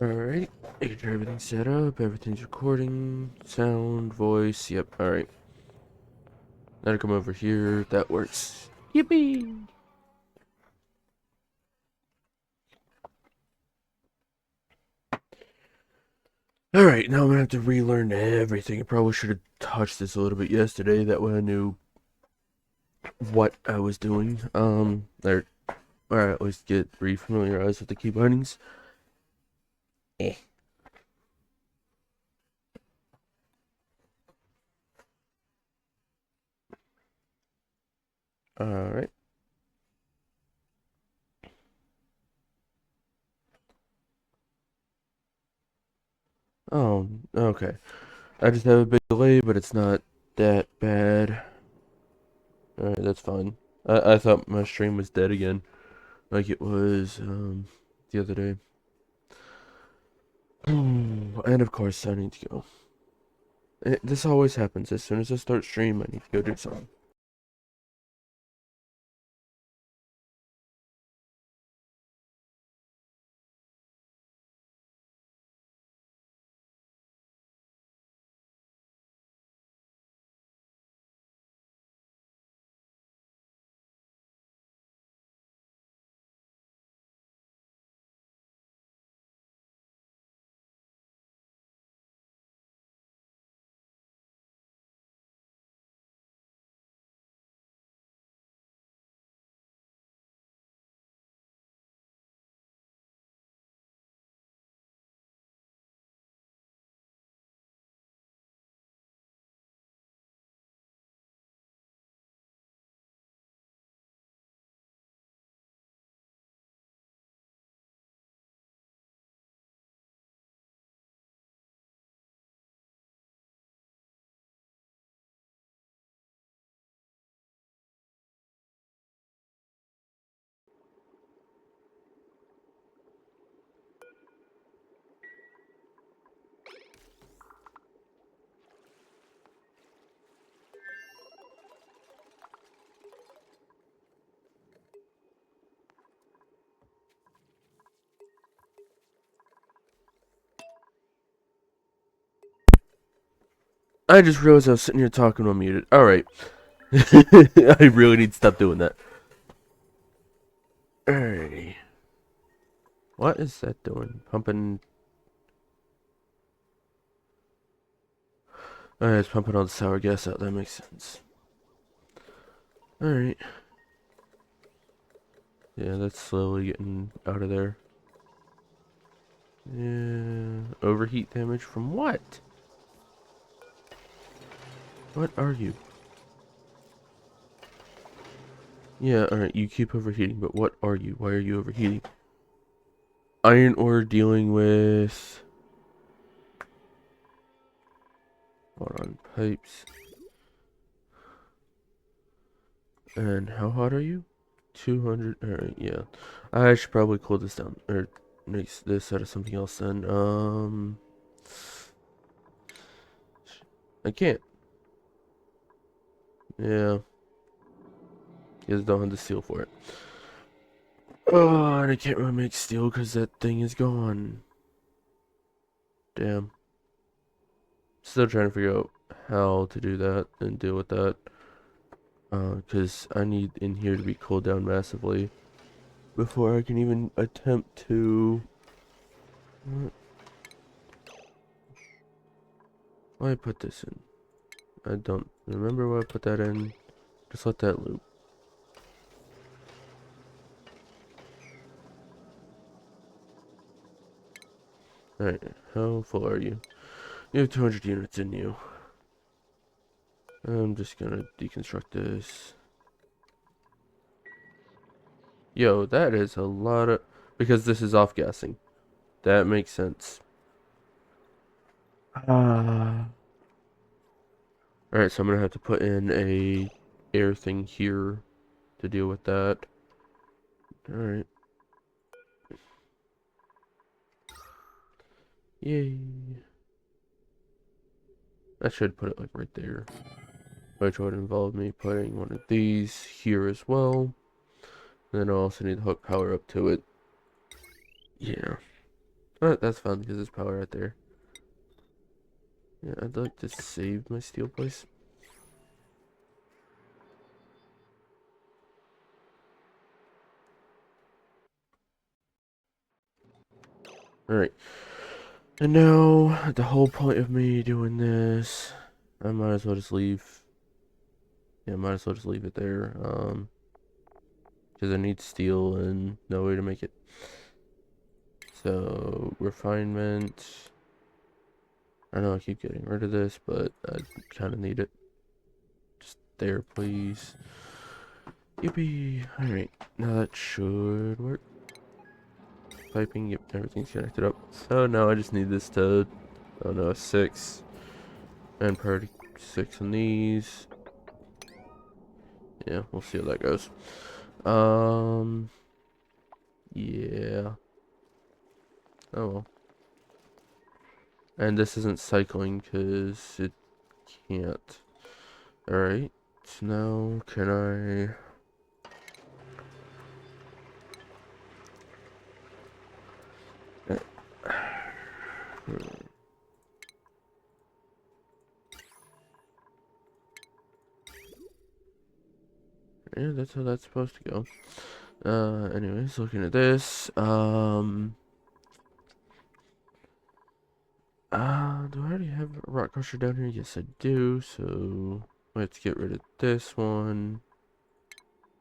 Alright, make sure everything's set up, everything's recording, sound, voice, yep, alright. Now to come over here, that works. Yippee! Alright, now I'm gonna have to relearn everything. I probably should have touched this a little bit yesterday, that way I knew what I was doing. Or I always get re-familiarized with the key bindings. Eh. Alright. Oh, okay. I just have a big delay, but it's not that bad. Alright, that's fine. I thought my stream was dead again, like it was, the other day. And of course, I need to go. This always happens. As soon as I start stream, I need to go do something. I just realized I was sitting here talking unmuted. Alright. I really need to stop doing that. Alrighty. What is that doing? Pumping. Alright, it's pumping all the sour gas out. That makes sense. Alright. Yeah, that's slowly getting out of there. Yeah. Overheat damage from what? What are you? Yeah, alright, you keep overheating, but what are you? Why are you overheating? Iron ore dealing with... Hold on, pipes. And how hot are you? 200, alright, yeah. I should probably cool this down, or make this out of something else then. I can't. Yeah. You guys don't have the steel for it. Oh, and I can't really make steel because that thing is gone. Damn. Still trying to figure out how to do that and deal with that. Because I need in here to be cooled down massively before I can even attempt to... Why I put this in? I don't remember why I put that in. Just let that loop. Alright, how full are you? You have 200 units in you. I'm just gonna deconstruct this. Yo, that is a lot of... Because this is off-gassing. That makes sense. Alright, so I'm gonna have to put in a air thing here to deal with that. Alright. Yay. I should put it like right there. Which would involve me putting one of these here as well. And then I also need to hook power up to it. Yeah. But that's fun because there's power right there. Yeah, I'd like to save my steel place. Alright. And now, the whole point of me doing this, I might as well just leave. Yeah, might as well just leave it there. Because I need steel and no way to make it. So, refinement. I know I keep getting rid of this, but I kind of need it. Just there, please. Yippee! Alright, now that should work. Piping, yep, everything's connected up. So now I just need this to, oh no, 6. And priority 6 on these. Yeah, we'll see how that goes. Yeah. Oh well. And this isn't cycling because it can't. Alright, so now can I... Yeah, that's how that's supposed to go. Anyways, looking at this, do I already have a rock crusher down here? Yes, I do, so I have to get rid of this one.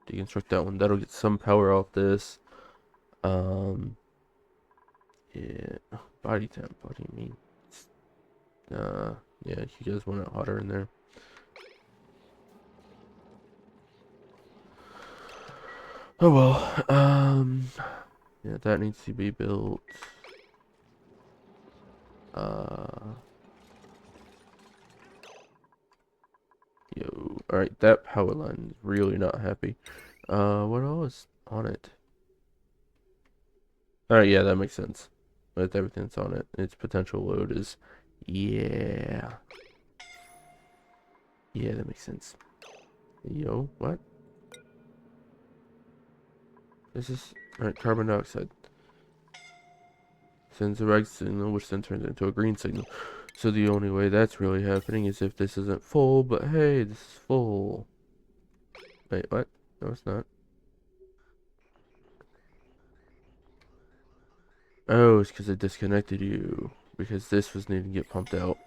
Deconstruct that one. That'll get some power off this. Yeah, body temp, what do you mean? Yeah, you guys want it hotter in there. Oh well, yeah, that needs to be built. Yo, alright, that power line is really not happy. What all is on it? Alright, yeah, that makes sense. With everything that's on it, its potential load is, yeah. Yeah, that makes sense. Yo, what? This is, alright, carbon dioxide. Sends a red signal, which then turns into a green signal. So the only way that's really happening is if this isn't full, but hey, this is full. Wait, what? No, it's not. Oh, it's because I disconnected you. Because this was needing to get pumped out.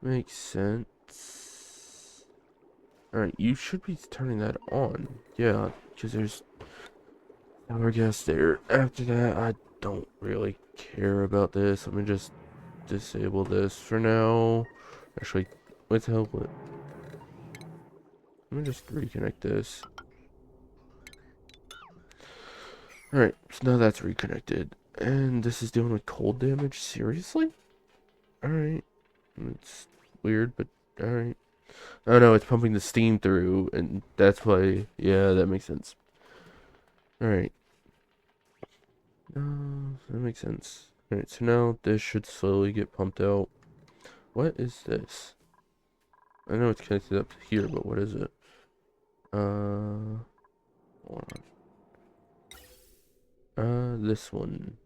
Makes sense. Alright, you should be turning that on. Yeah, because there's power gas there. After that, I don't really care about this. Let me just disable this for now. Actually, what the hell? Let me just reconnect this. Alright, so now that's reconnected. And this is dealing with cold damage? Seriously? Alright. It's weird, but alright. Oh no, it's pumping the steam through, and that's why, yeah, that makes sense. Alright. That makes sense. Alright, so now this should slowly get pumped out. What is this? I know it's connected up to here, but what is it? Hold on. This one.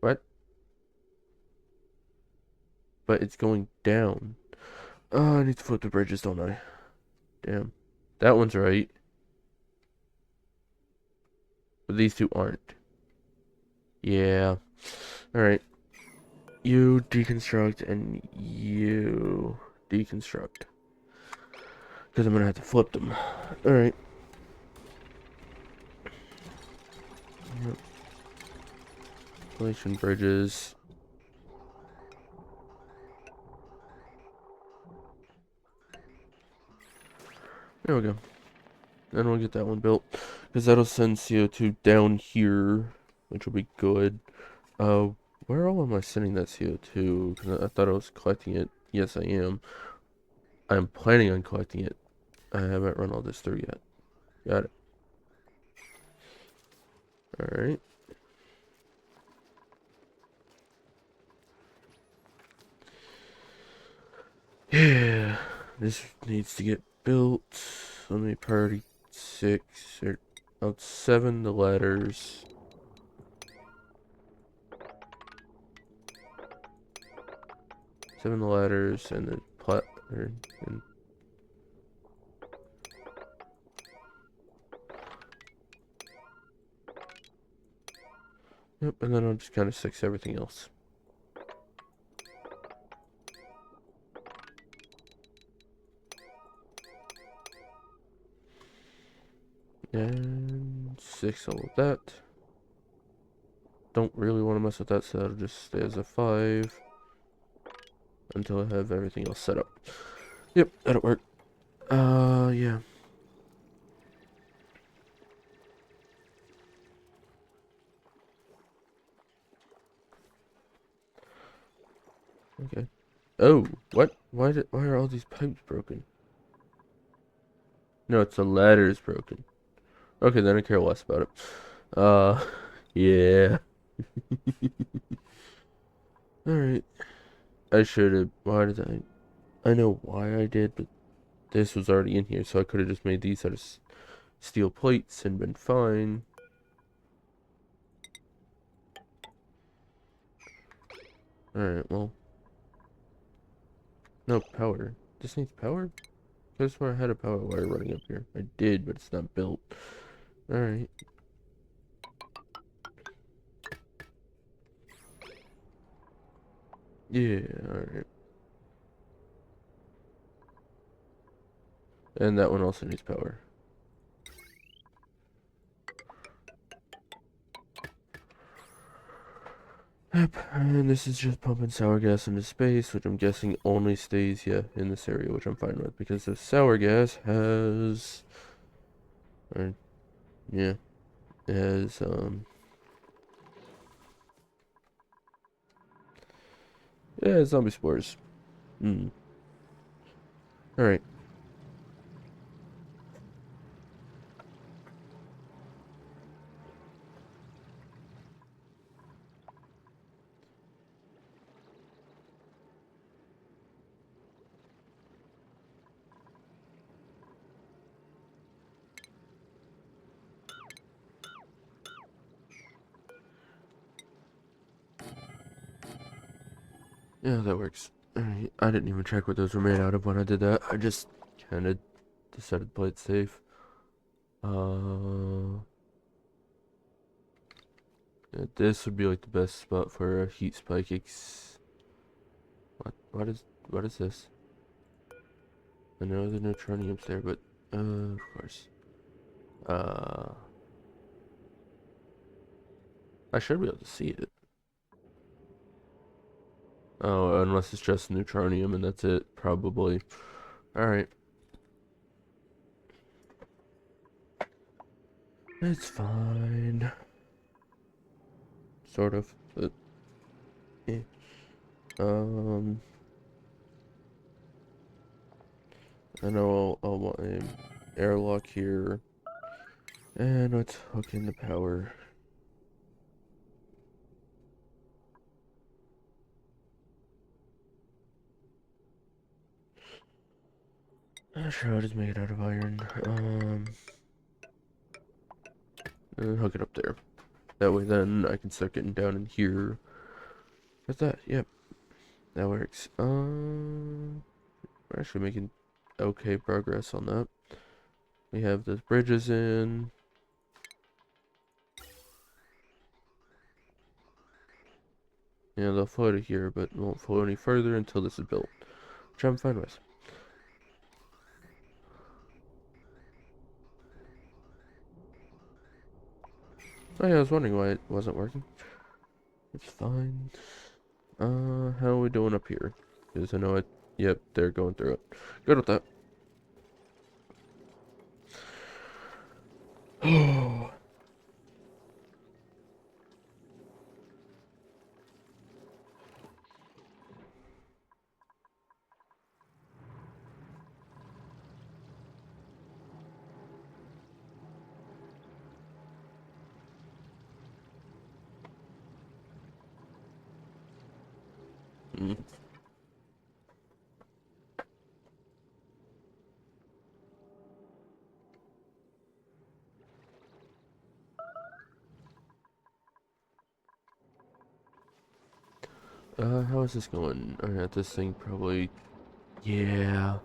What? But it's going down. Oh, I need to flip the bridges, don't I? Damn. That one's right. But these two aren't. Yeah. Alright. You deconstruct and you deconstruct. Because I'm going to have to flip them. Alright. Yep. Relation bridges. There we go. Then we'll get that one built. Because that'll send CO2 down here. Which will be good. Where all am I sending that CO2? Because I thought I was collecting it. Yes, I am. I'm planning on collecting it. I haven't run all this through yet. Got it. Alright. Yeah. This needs to get built. Let me priority 6 or I'll 7 the ladders. Seven the ladders and the and yep, and then I'll just kind of 6 everything else. And 6 all of that. Don't really want to mess with that, so that'll just stay as a 5 until I have everything else set up. Yep, that'll work. Yeah. Okay. Oh, what? Why are all these pipes broken? No, it's the ladder's broken. Okay, then I care less about it. Yeah. Alright. I should have. Why did I know why I did, but this was already in here, so I could have just made these out of steel plates and been fine. Alright, well. No, power. This needs power? I swear I had a power wire running up here. I did, but it's not built. Alright. Yeah, alright. And that one also needs power. Yep, and this is just pumping sour gas into space, which I'm guessing only stays, yeah, in this area, which I'm fine with, because the sour gas has... Or, yeah, has, yeah, zombie spores. Hmm. Alright. Yeah, that works. Alright, I didn't even check what those were made out of when I did that. I just kind of decided to play it safe. Yeah, this would be like the best spot for a heat spike. What? What is this? I know the neutronium's there, but of course. Uh, I should be able to see it. Oh, unless it's just neutronium and that's it, probably. Alright. It's fine. Sort of, but eh. Um, I know I'll want an airlock here. And let's hook in the power. Sure, I'll just make it out of iron. And hook it up there. That way then I can start getting down in here. That's that, yep. That works. We're actually making okay progress on that. We have the bridges in. Yeah, they'll flow to here, but won't flow any further until this is built. Which I'm fine with. Oh yeah, I was wondering why it wasn't working. It's fine. How are we doing up here? Because I know it, yep, they're going through it. Good with that. Oh. Mm. How is this going? Alright, this thing probably... Yeah.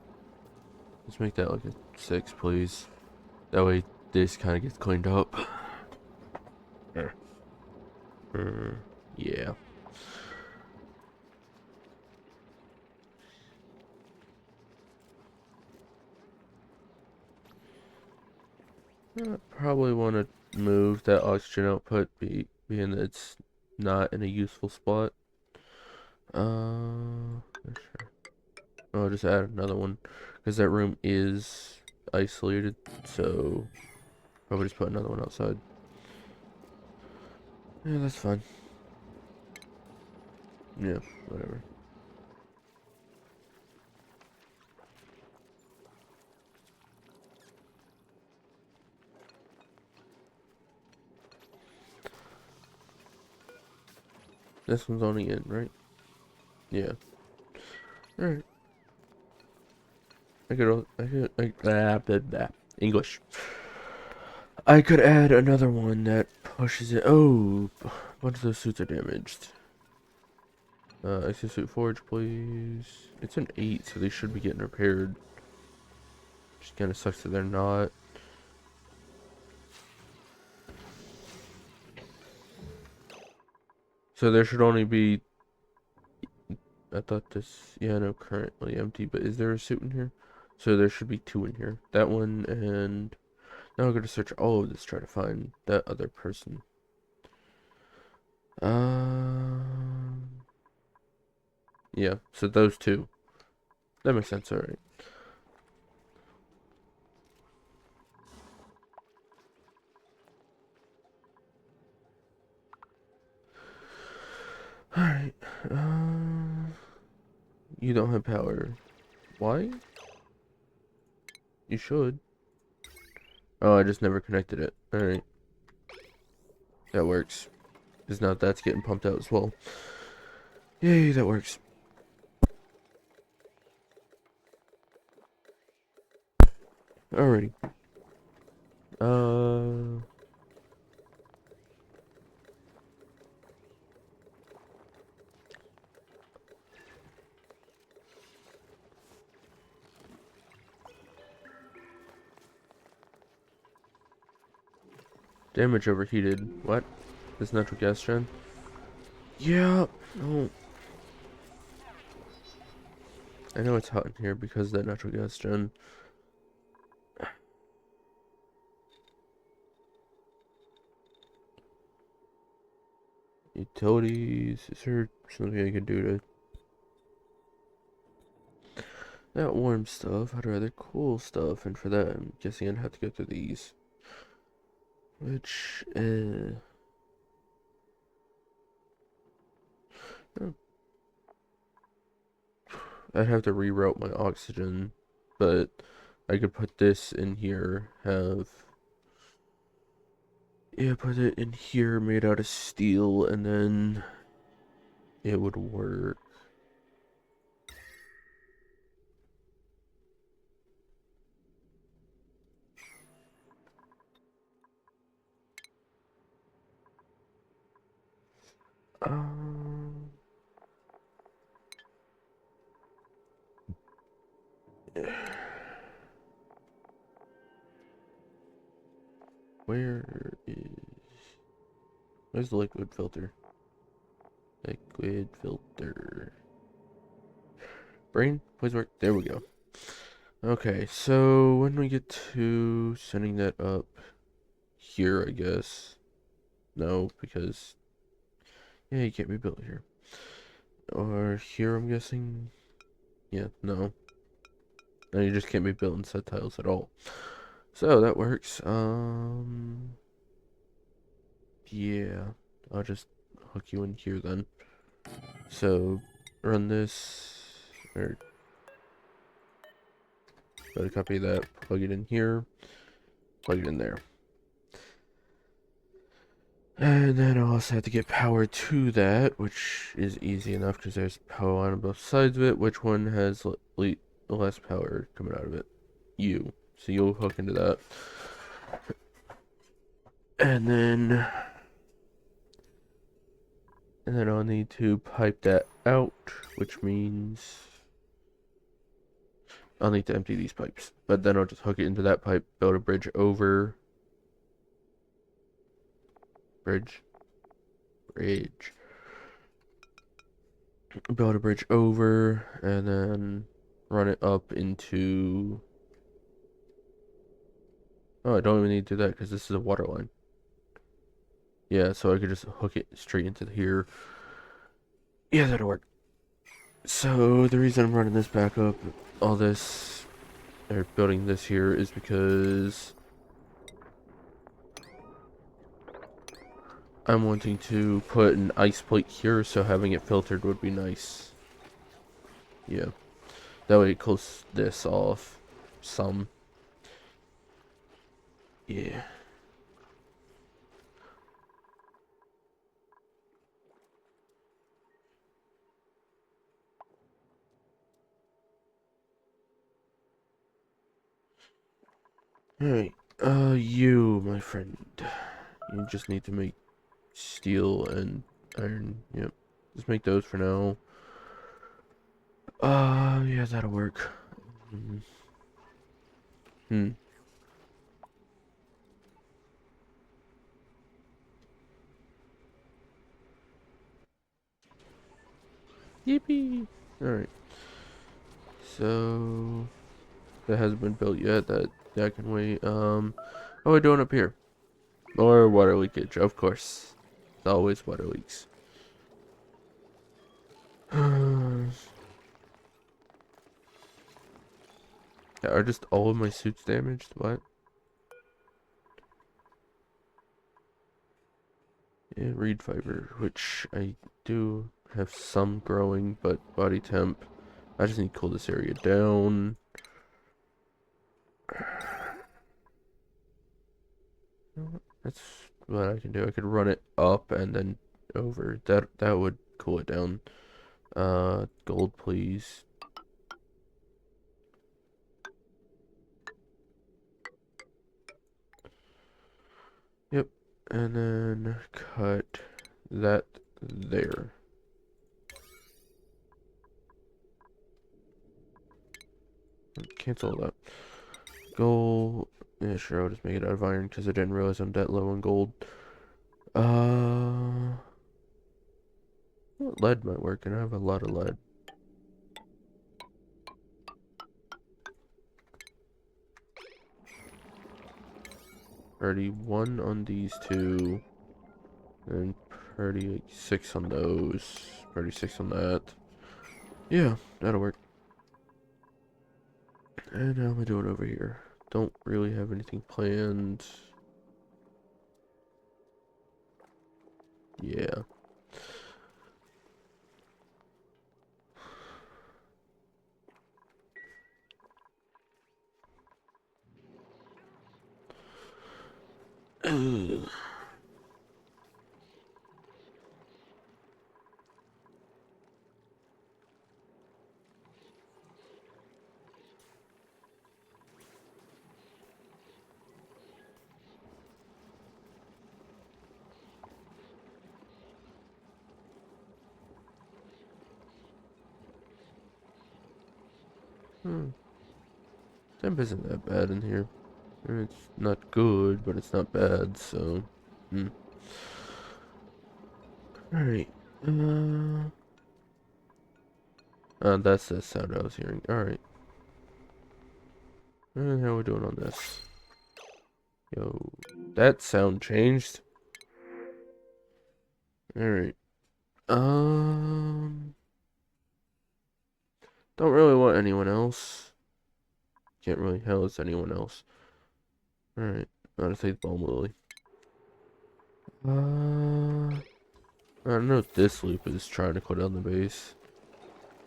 Let's make that like a 6, please. That way this kind of gets cleaned up. Yeah. I probably want to move that oxygen output, being that it's not in a useful spot. Sure. I'll just add another one, because that room is isolated, so probably just put another one outside. Yeah, that's fine. Yeah, whatever. This one's only in, right? Yeah. Alright. English. I could add another one that pushes it. Oh, a bunch of those suits are damaged. Exosuit Forge, please. It's an 8, so they should be getting repaired. Just kind of sucks that they're not. So there should only be... I thought this... Yeah, no, currently empty, but is there a suit in here? So there should be 2 in here. That one, and... Now I'm going to search all of this, try to find that other person. Yeah, so those 2. That makes sense, alright. Alright, you don't have power. Why? You should. Oh, I just never connected it. Alright. That works. Because now that's getting pumped out as well. Yay, that works. Alrighty. Damage overheated. What? This natural gas gen? Yeah. No. I know it's hot in here because of that natural gas gen. Utilities. Is there something I can do to... That warm stuff. I'd rather cool stuff. And for that, I'm guessing I'd have to go through these. Which, oh. I'd have to reroute my oxygen, but I could put this in here, yeah, put it in here made out of steel, and then it would work. Um, where's the liquid filter? Liquid filter. Brain, please work. There we go. Okay, so when we get to sending that up here, I guess. No, because yeah, you can't be built here. Or here, I'm guessing. Yeah, no. No, you just can't be built in set tiles at all. So that works. Yeah, I'll just hook you in here then. So run this, or photocopy that, plug it in here, plug it in there. And then I'll also have to get power to that, which is easy enough because there's power on both sides of it. Which one has less power coming out of it? You. So you'll hook into that. And then I'll need to pipe that out, which means I'll need to empty these pipes. But then I'll just hook it into that pipe, build a bridge over. Bridge. Build a bridge over, and then run it up into... Oh, I don't even need to do that because this is a water line. Yeah, so I could just hook it straight into here. Yeah, that'll work. So the reason I'm running this back up, all this, or building this here, is because I'm wanting to put an ice plate here, so having it filtered would be nice. Yeah. That way it cools this off some. Yeah. Alright. You, my friend. You just need to make steel and iron. Yep. Just make those for now. Yeah, that'll work. Hmm. Yippee! Alright. So that hasn't been built yet. That can wait. What are we doing up here? Or water leakage, of course. It's always water leaks. Are just all of my suits damaged? What? Yeah, reed fiber, which I do have some growing, but body temp. I just need to cool this area down. That's what I can do. I could run it up and then over. That would cool it down. Gold, please. Yep. And then cut that there. Cancel that. Gold. Yeah, sure, I'll just make it out of iron because I didn't realize I'm that low on gold. Lead might work, and I have a lot of lead. Already 1 on these two, and 36 on those. 36 on that. Yeah, that'll work. And how am I doing over here? Don't really have anything planned. Yeah. Ugh. Temp isn't that bad in here. It's not good, but it's not bad, so... Alright. That's the sound I was hearing. Alright. And how are we doing on this? Yo, that sound changed. Alright. Don't really want anyone else. Can't really house anyone else. Alright. I'll take Balm Lily. I don't know if this loop is trying to go down the base.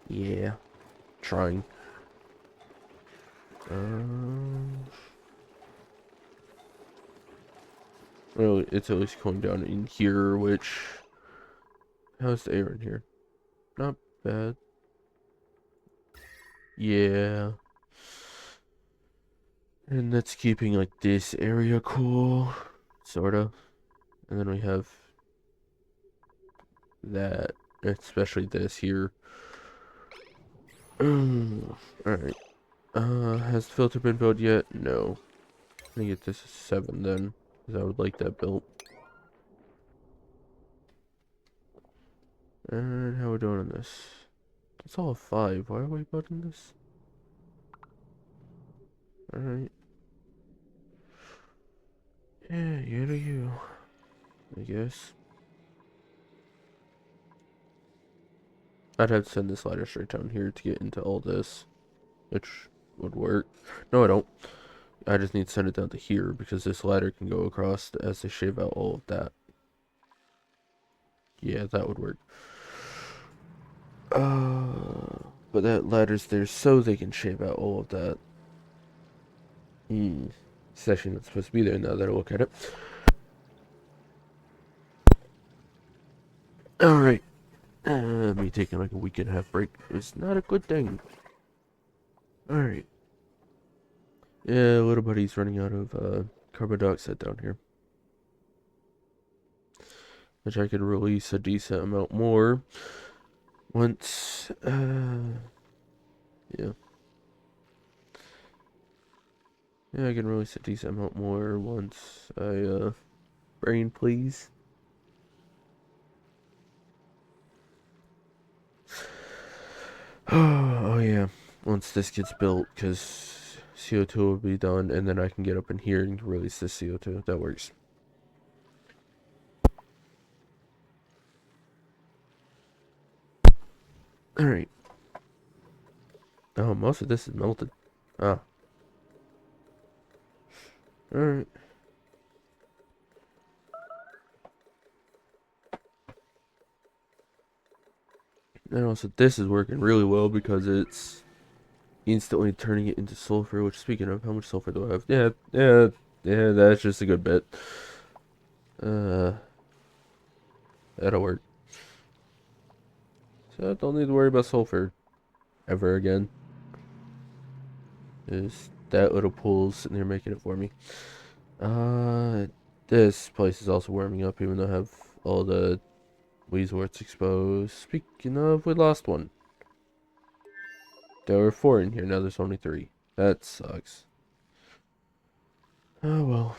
Yeah. Trying. Well, it's at least going down in here, which... How's the air in here? Not bad. Yeah. And that's keeping, like, this area cool. Sorta. And then we have... that. especially this here. Alright. Has the filter been built yet? No. I'm gonna get this a 7 then, because I would like that built. And how are we doing on this? It's all a 5. Why are we building this? Alright. Yeah, you do you. I guess. I'd have to send this ladder straight down here to get into all this, which would work. No, I don't. I just need to send it down to here because this ladder can go across as they shave out all of that. Yeah, that would work. But that ladder's there so they can shave out all of that. It's actually not supposed to be there now that I look at it. Alright. Me taking like a week and a half break is not a good thing. Alright. Yeah, little buddy's running out of carbon dioxide down here. Which I could release a decent amount more once, yeah. Yeah, I can release a decent amount more once I, brain please. Oh yeah, once this gets built, because CO2 will be done, and then I can get up in here and release this CO2. That works. Alright. Oh, most of this is melted. Ah. Alright. And also, this is working really well because it's instantly turning it into sulfur, which, speaking of, how much sulfur do I have? Yeah, that's just a good bit. That'll work. So I don't need to worry about sulfur ever again. Is that little pool sitting there making it for me. This place is also warming up, even though I have all the Weezeworts exposed. Speaking of, we lost one. There were 4 in here, now there's only 3. That sucks. Oh well.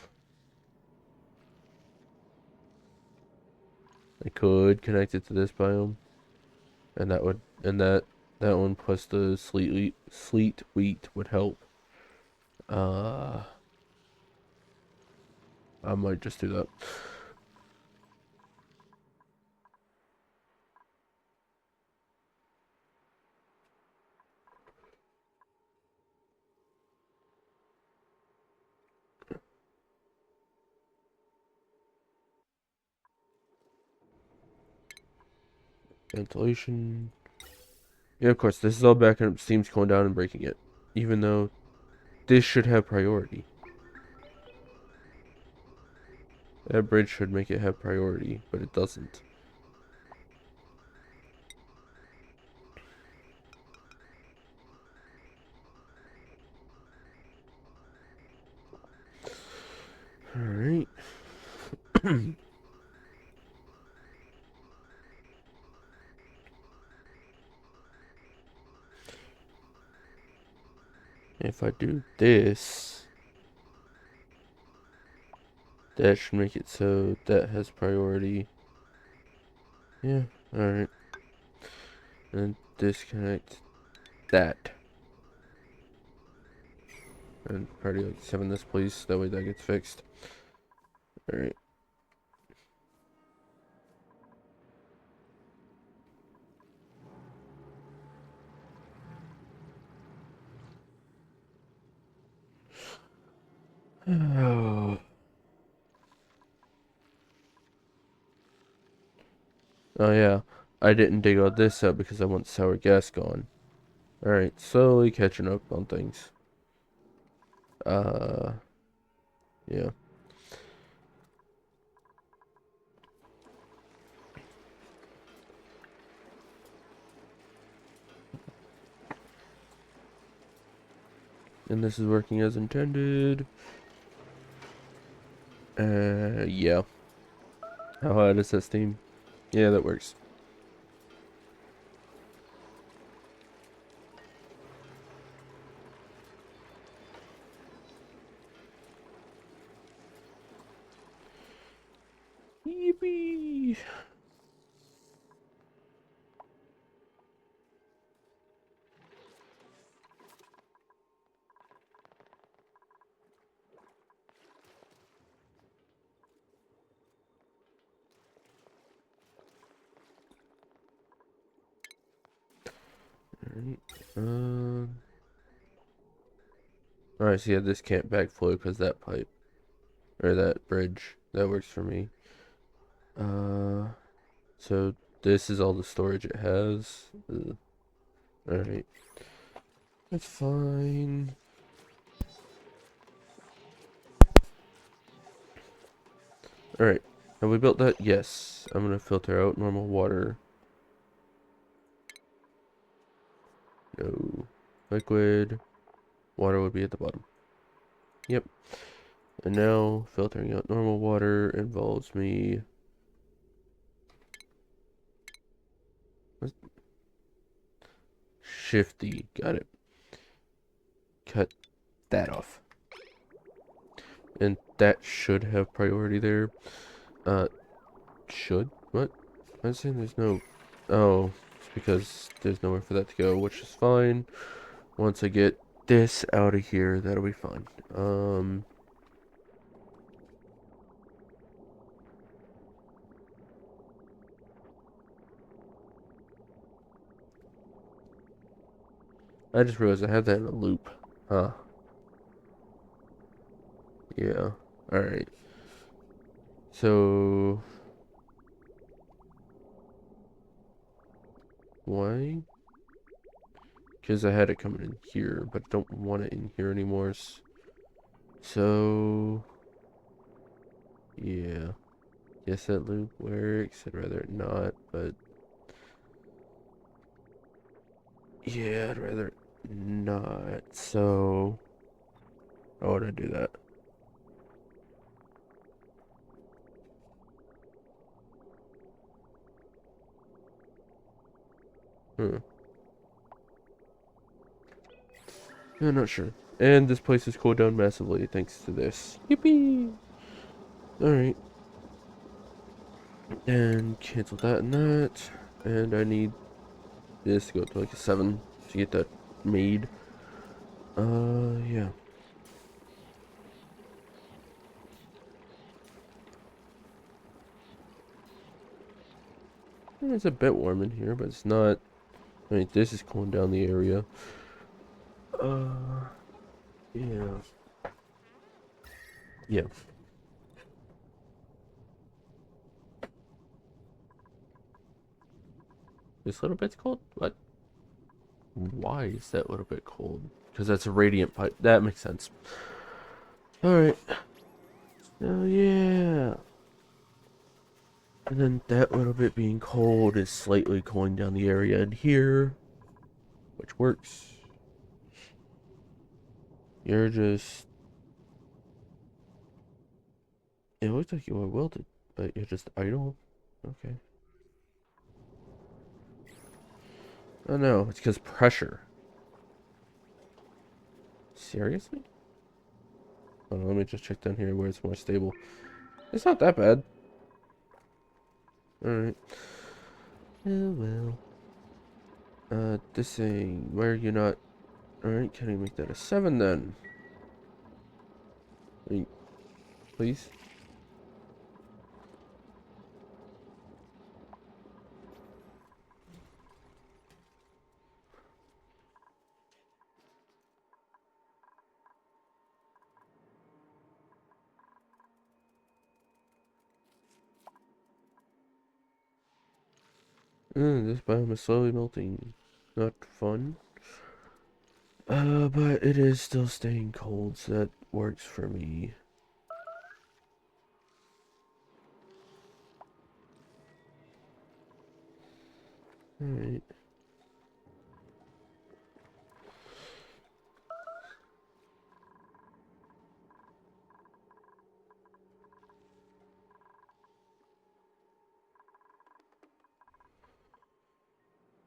I could connect it to this biome. And that one plus the sleet wheat would help. I might just do that. Ventilation. Yeah, of course, this is all backing up steam's going down and breaking it. Even though this should have priority. That bridge should make it have priority, but it doesn't. Alright. If I do this, that should make it so that has priority. Yeah, alright. And disconnect that. And priority like 7 this please, that way that gets fixed. Alright. Oh. Oh yeah, I didn't dig all this up because I want sour gas gone. Alright, slowly catching up on things. Yeah. And this is working as intended. Yeah. How hot is that steam? Yeah, that works. Okay. Alright. Alright, so yeah, this can't backflow because that pipe. Or that bridge. That works for me. So this is all the storage it has. Alright. That's fine. Alright. Have we built that? Yes. I'm gonna filter out normal water. No. Liquid. Water would be at the bottom. Yep. And now filtering out normal water involves me. Shifty. Got it. Cut that off. And that should have priority there. Should? What? I'm saying there's no... Oh, it's because there's nowhere for that to go, which is fine. Once I get this out of here, that'll be fine. I just realized I have that in a loop. Huh. Yeah. Alright. So... Why? Because I had it coming in here, but don't want it in here anymore. So... Yeah. Yes, that loop works. I'd rather it not, but... Yeah, I'd rather not. So... How would I do that? Hmm. Yeah, not sure. And this place has cooled down massively thanks to this. Yippee! Alright. And cancel that and that. And I need this to go up to like a 7 to get that made. Yeah. It's a bit warm in here, but it's not. I mean, this is cooling down the area. Yeah. Yeah. This little bit's cold? What? Why is that little bit cold? Because that's a radiant pipe. That makes sense. Alright. Oh, yeah. And then that little bit being cold is slightly cooling down the area in here, which works. You're just... It looks like you are welded, but you're just idle. Okay. Oh no, it's because pressure. Seriously? Hold on, let me just check down here where it's more stable. It's not that bad. Alright. Oh well. This thing, why are you not... Alright, can I make that a 7 then? Please? This biome is slowly melting. Not fun. But it is still staying cold, so that works for me. Alright.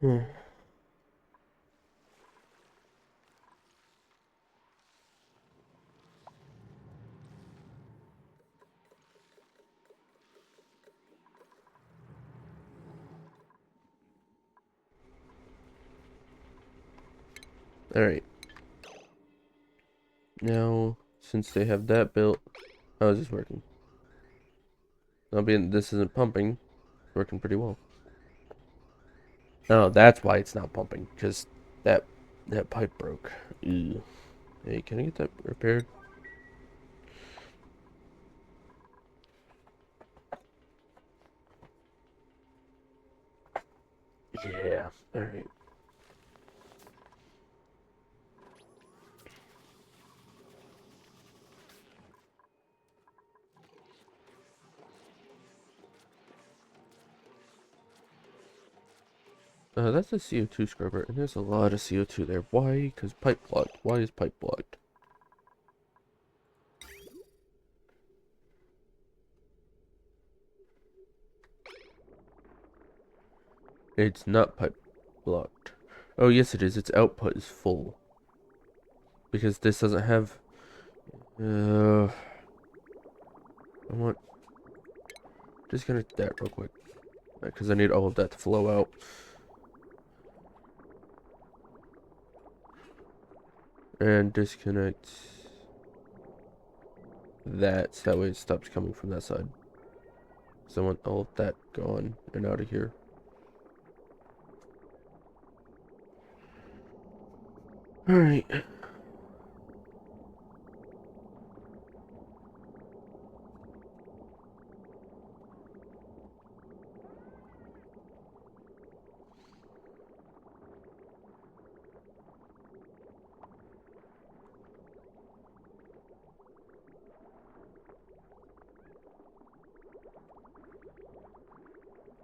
Hmm. Alright. Now, since they have that built, how is this working? This isn't pumping. It's working pretty well. Oh, that's why it's not pumping, because that pipe broke. Ew. Hey, can I get that repaired? Yeah. Alright. That's a CO2 scrubber, and there's a lot of CO2 there. Why? Because pipe blocked. Why is pipe blocked? It's not pipe blocked. Oh, yes it is. Its output is full. Because this doesn't have... I want... Disconnect that real quick. Because I need all of that to flow out. And disconnect that, so that way it stops coming from that side. So I want all of that gone and out of here. Alright.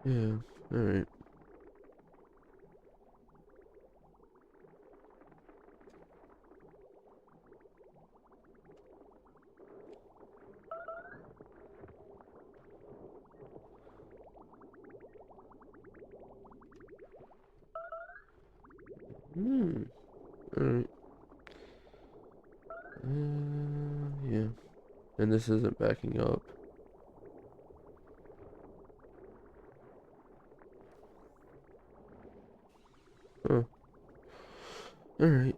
Yeah, alright. Alright. Yeah. And this isn't backing up. Huh. Alright.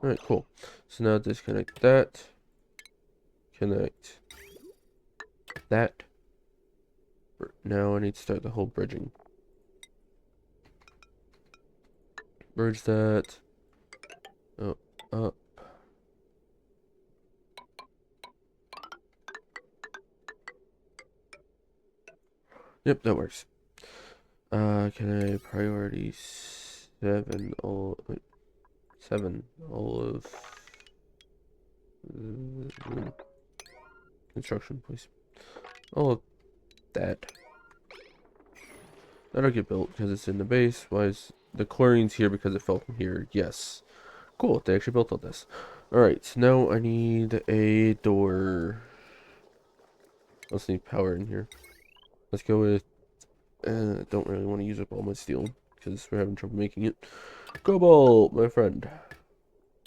Alright, cool. So now disconnect that. Connect that. Now I need to start the whole bridging. Bridge that. Oh, up. Yep, that works. Can I priority 7 all of construction, please. All of that. That'll get built because it's in the base. Why is the chlorine's here because it fell from here? Yes. Cool, they actually built all this. Alright, so now I need a door. Let's need power in here. Let's go with... I don't really want to use up all my steel because we're having trouble making it. Cobalt, my friend.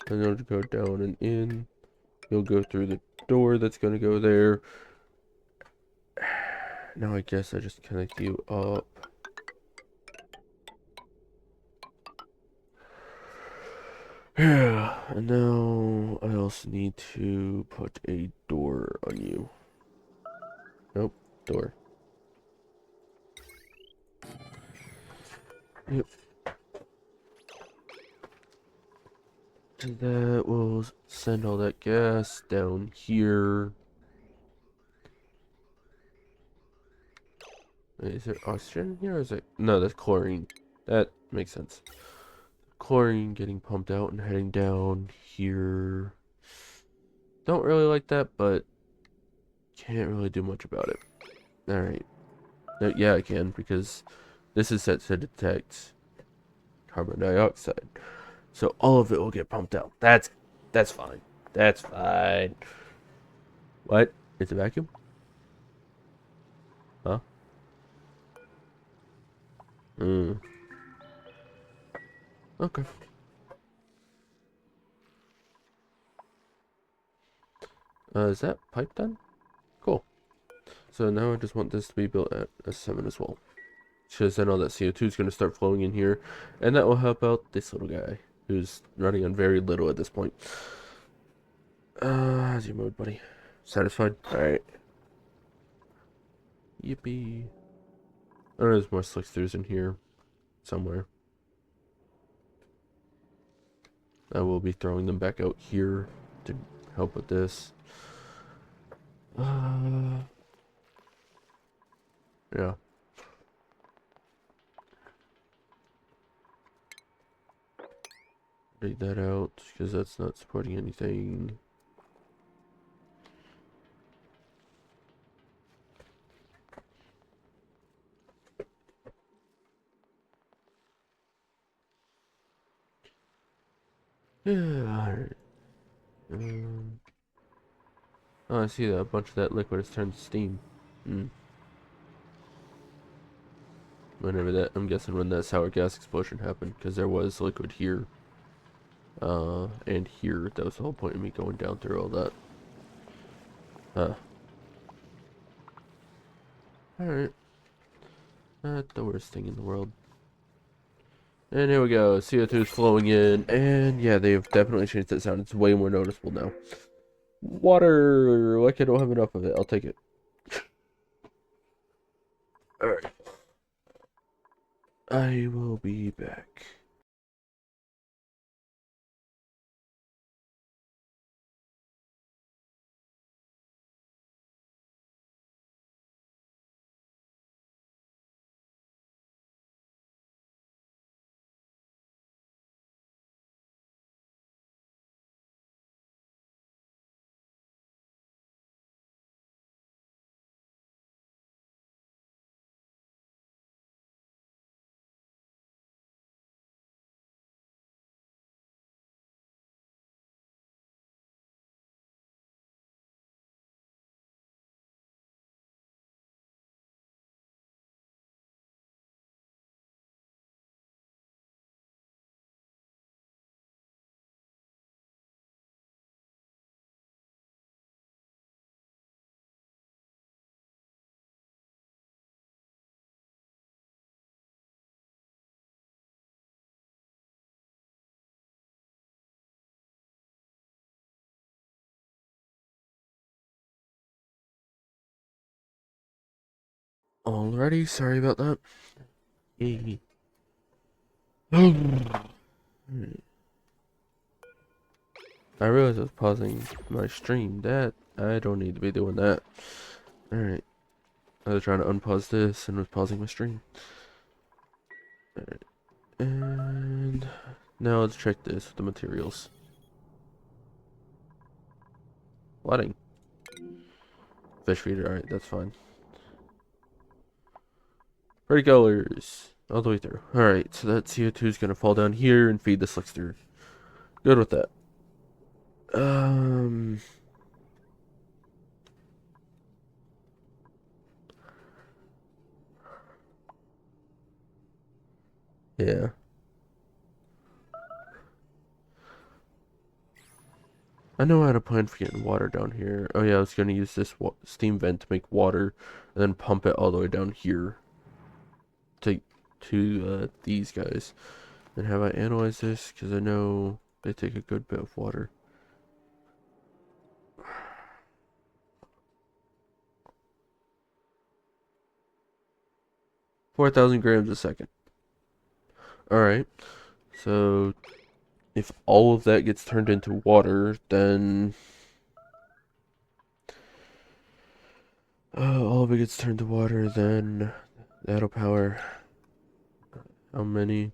And it'll go down and in. You'll go through the door that's going to go there. Now I guess I just connect you up. Yeah, and now I also need to put a door on you. Nope, door. Yep. And that will send all that gas down here. Wait, is there oxygen here or is it? No, that's chlorine. That makes sense. Chlorine getting pumped out and heading down here. Don't really like that, but can't really do much about it. Alright. Yeah, I can, because this is set to detect carbon dioxide. So all of it will get pumped out. That's fine. That's fine. What? It's a vacuum? Huh? Hmm. Okay. Is that pipe done? Cool. So now I just want this to be built at a 7 as well. because I know that CO2 is going to start flowing in here, and that will help out this little guy who's running on very little at this point. How's your mood, buddy? Satisfied? Alright. Yippee. Oh, there's more slicksters in here somewhere. I will be throwing them back out here to help with this. Yeah. Take that out because that's not supporting anything. Yeah. Oh, I see that a bunch of that liquid has turned to steam. Whenever that, I'm guessing when that sour gas explosion happened, because there was liquid here, and here. That was the whole point of me going down through all that. Huh. Alright. Not the worst thing in the world. And here we go. CO2 is flowing in, and yeah, they've definitely changed that sound. It's way more noticeable now. Water! Like I don't have enough of it. I'll take it. Alright. I will be back. Alrighty, sorry about that. Yay. I realized I was pausing my stream. That, I don't need to be doing that. Alright. I was trying to unpause this and was pausing my stream. Alright. And now let's check this with the materials. Lighting. Fish feeder, alright, that's fine. Pretty colors. All the way through. Alright, so that CO2 is gonna fall down here and feed the slickster. Good with that. Yeah. I know how to plan for getting water down here. Oh yeah, I was gonna use this steam vent to make water, and then pump it all the way down here to these guys. And have I analyzed this? Because I know they take a good bit of water. 4,000 grams a second. Alright, so if all of that gets turned into water, then all of it gets turned to water, then that'll power how many?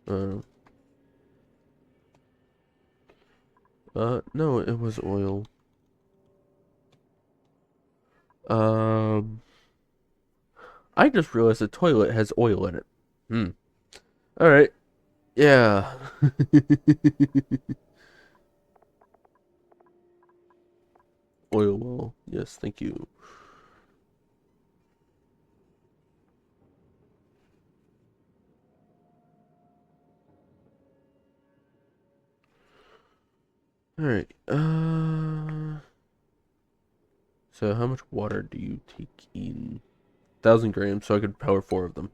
Uh, no, it was oil. Um, I just realized the toilet has oil in it. Hmm. Alright. Yeah. Oil well. Yes, thank you. Alright. So So how much water do you take in? 1,000 grams, so I could power 4 of them.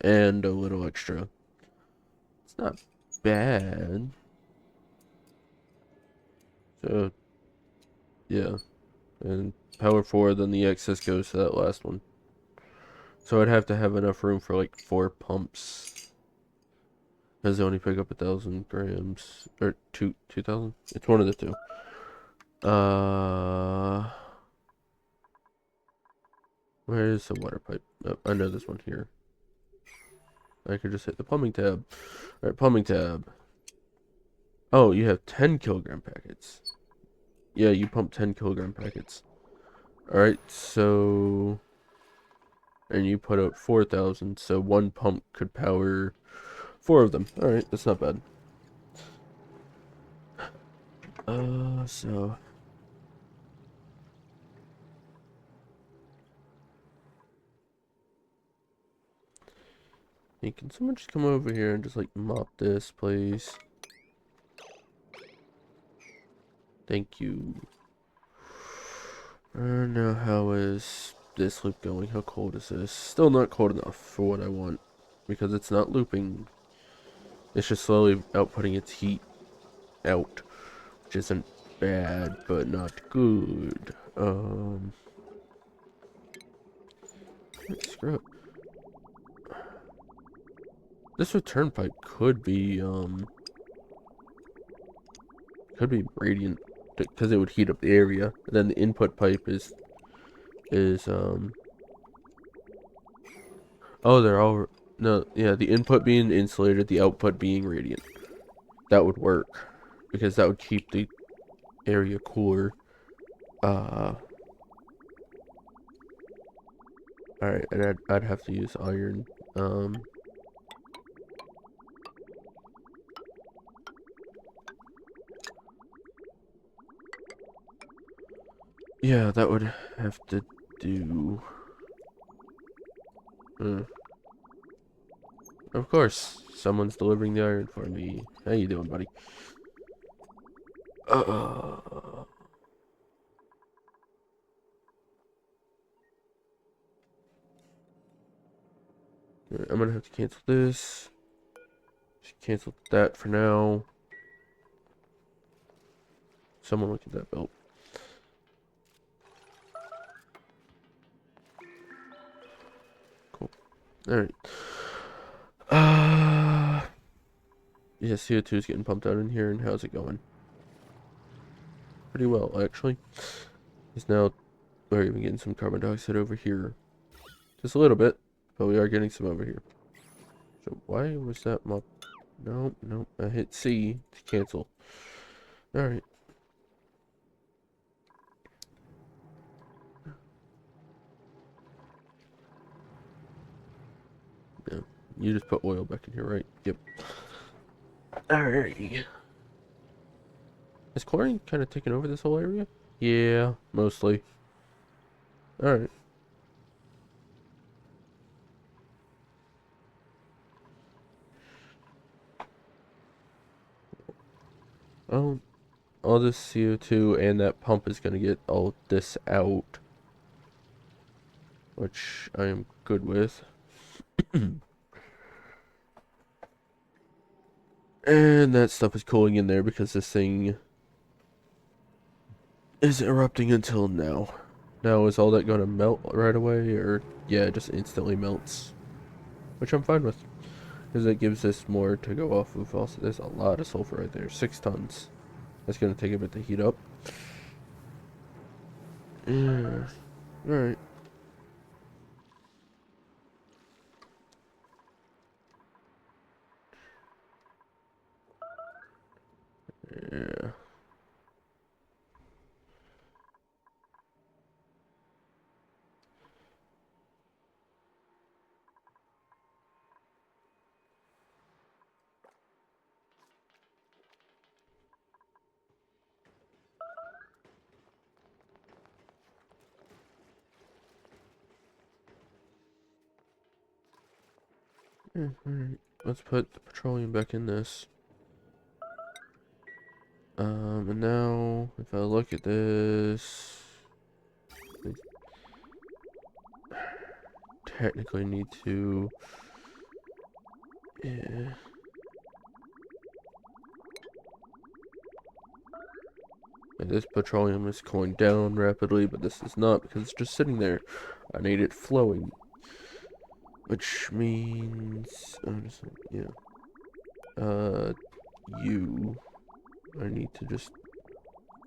And a little extra. It's not bad. So, yeah. And power 4, then the excess goes to that last one. So I'd have to have enough room for like 4 pumps. Because they only pick up 1,000 grams. Or 2,000? It's one of the two. Where is the water pipe? Oh, I know this one here. I could just hit the plumbing tab. Alright, plumbing tab. Oh, you have 10 kilogram packets. Yeah, you pump 10 kilogram packets. Alright, so... And you put out 4,000, so one pump could power 4 of them. Alright, that's not bad. So... Hey, can someone just come over here and just, like, mop this, please? Thank you. Now, how is this loop going? How cold is this? Still not cold enough for what I want. Because it's not looping. It's just slowly outputting its heat out. Which isn't bad, but not good. Screw it. This return pipe could be radiant. Because it would heat up the area. And then the input pipe is, oh, they're all, no, yeah, the input being insulated, the output being radiant. That would work. Because that would keep the area cooler. Alright, and I'd have to use iron. Yeah, that would have to do. Of course, someone's delivering the iron for me. How you doing, buddy? I'm gonna have to cancel this. Just cancel that for now. Someone look at that belt. Cool. Alright. Yeah, CO2 is getting pumped out in here, and how's it going? Pretty well, actually. It's now, we're even getting some carbon dioxide over here. Just a little bit, but we are getting some over here. So why was that mob? No, no, I hit C to cancel. Alright. Yeah, you just put oil back in here, right? Yep. Alright. Is chlorine kind of taking over this whole area? Yeah, mostly. Alright. Oh, all this CO2 and that pump is going to get all this out. Which I am good with. And that stuff is cooling in there because this thing is erupting until now. Now, is all that going to melt right away? Or, yeah, it just instantly melts. Which I'm fine with. Because it gives this more to go off of. Also, there's a lot of sulfur right there. 6 tons. That's going to take a bit to heat up. Yeah. Alright. Yeah. Alright. Let's put the petroleum back in this. And now, if I look at this, I technically need to, yeah. And this petroleum is going down rapidly, but this is not because it's just sitting there. I need it flowing, which means, yeah. You, I need to just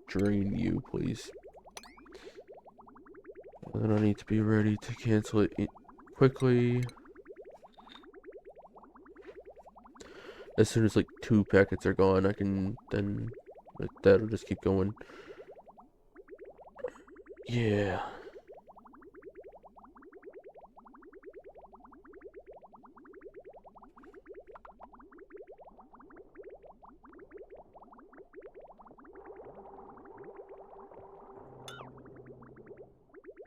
drain you, please. And then I need to be ready to cancel it quickly. As soon as like 2 packets are gone, I can then, like, that'll just keep going. Yeah.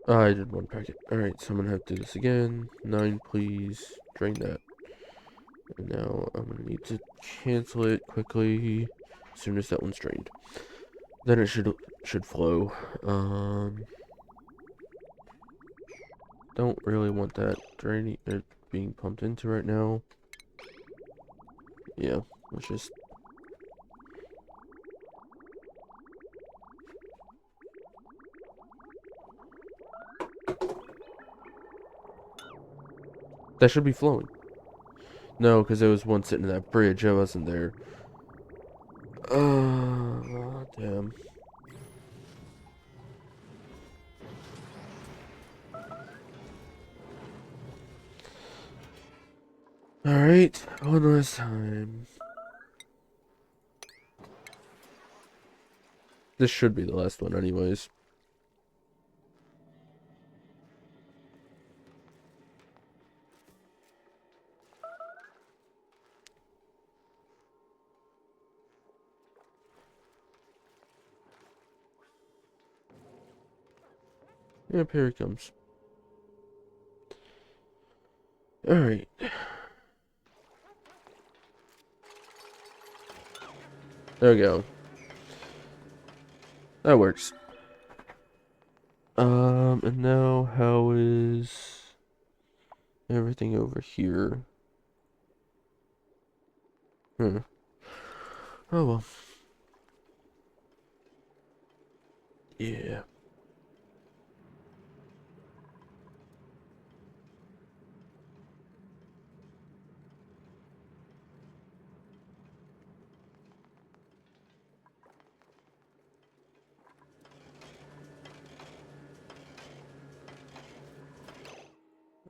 I did 1 packet. Alright, so I'm gonna have to do this again. 9, please. Drain that. And now I'm gonna need to cancel it quickly as soon as that one's drained. Then it should flow. Don't really want that draining being pumped into right now. Yeah, let's just that should be flowing. No, because there was one sitting in that bridge. I wasn't there. Damn. Alright, one last time. This should be the last one anyways. Yep, here he comes. Alright. There we go. That works. And now how is everything over here? Oh well. Yeah.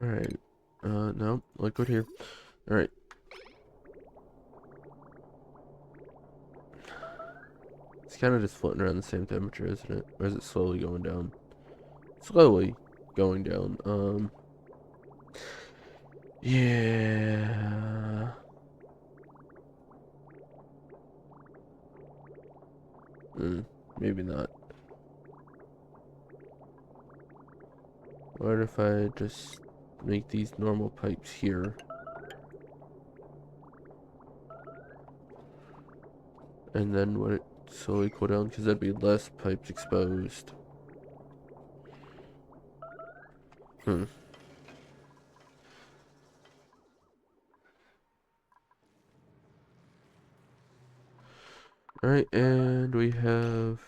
Alright. No, liquid here. Alright. It's kind of just floating around the same temperature, isn't it? Or is it slowly going down? Slowly going down. Yeah. Maybe not. What if I just make these normal pipes here? And then would it slowly cool down? Because that'd be less pipes exposed. Alright, and we have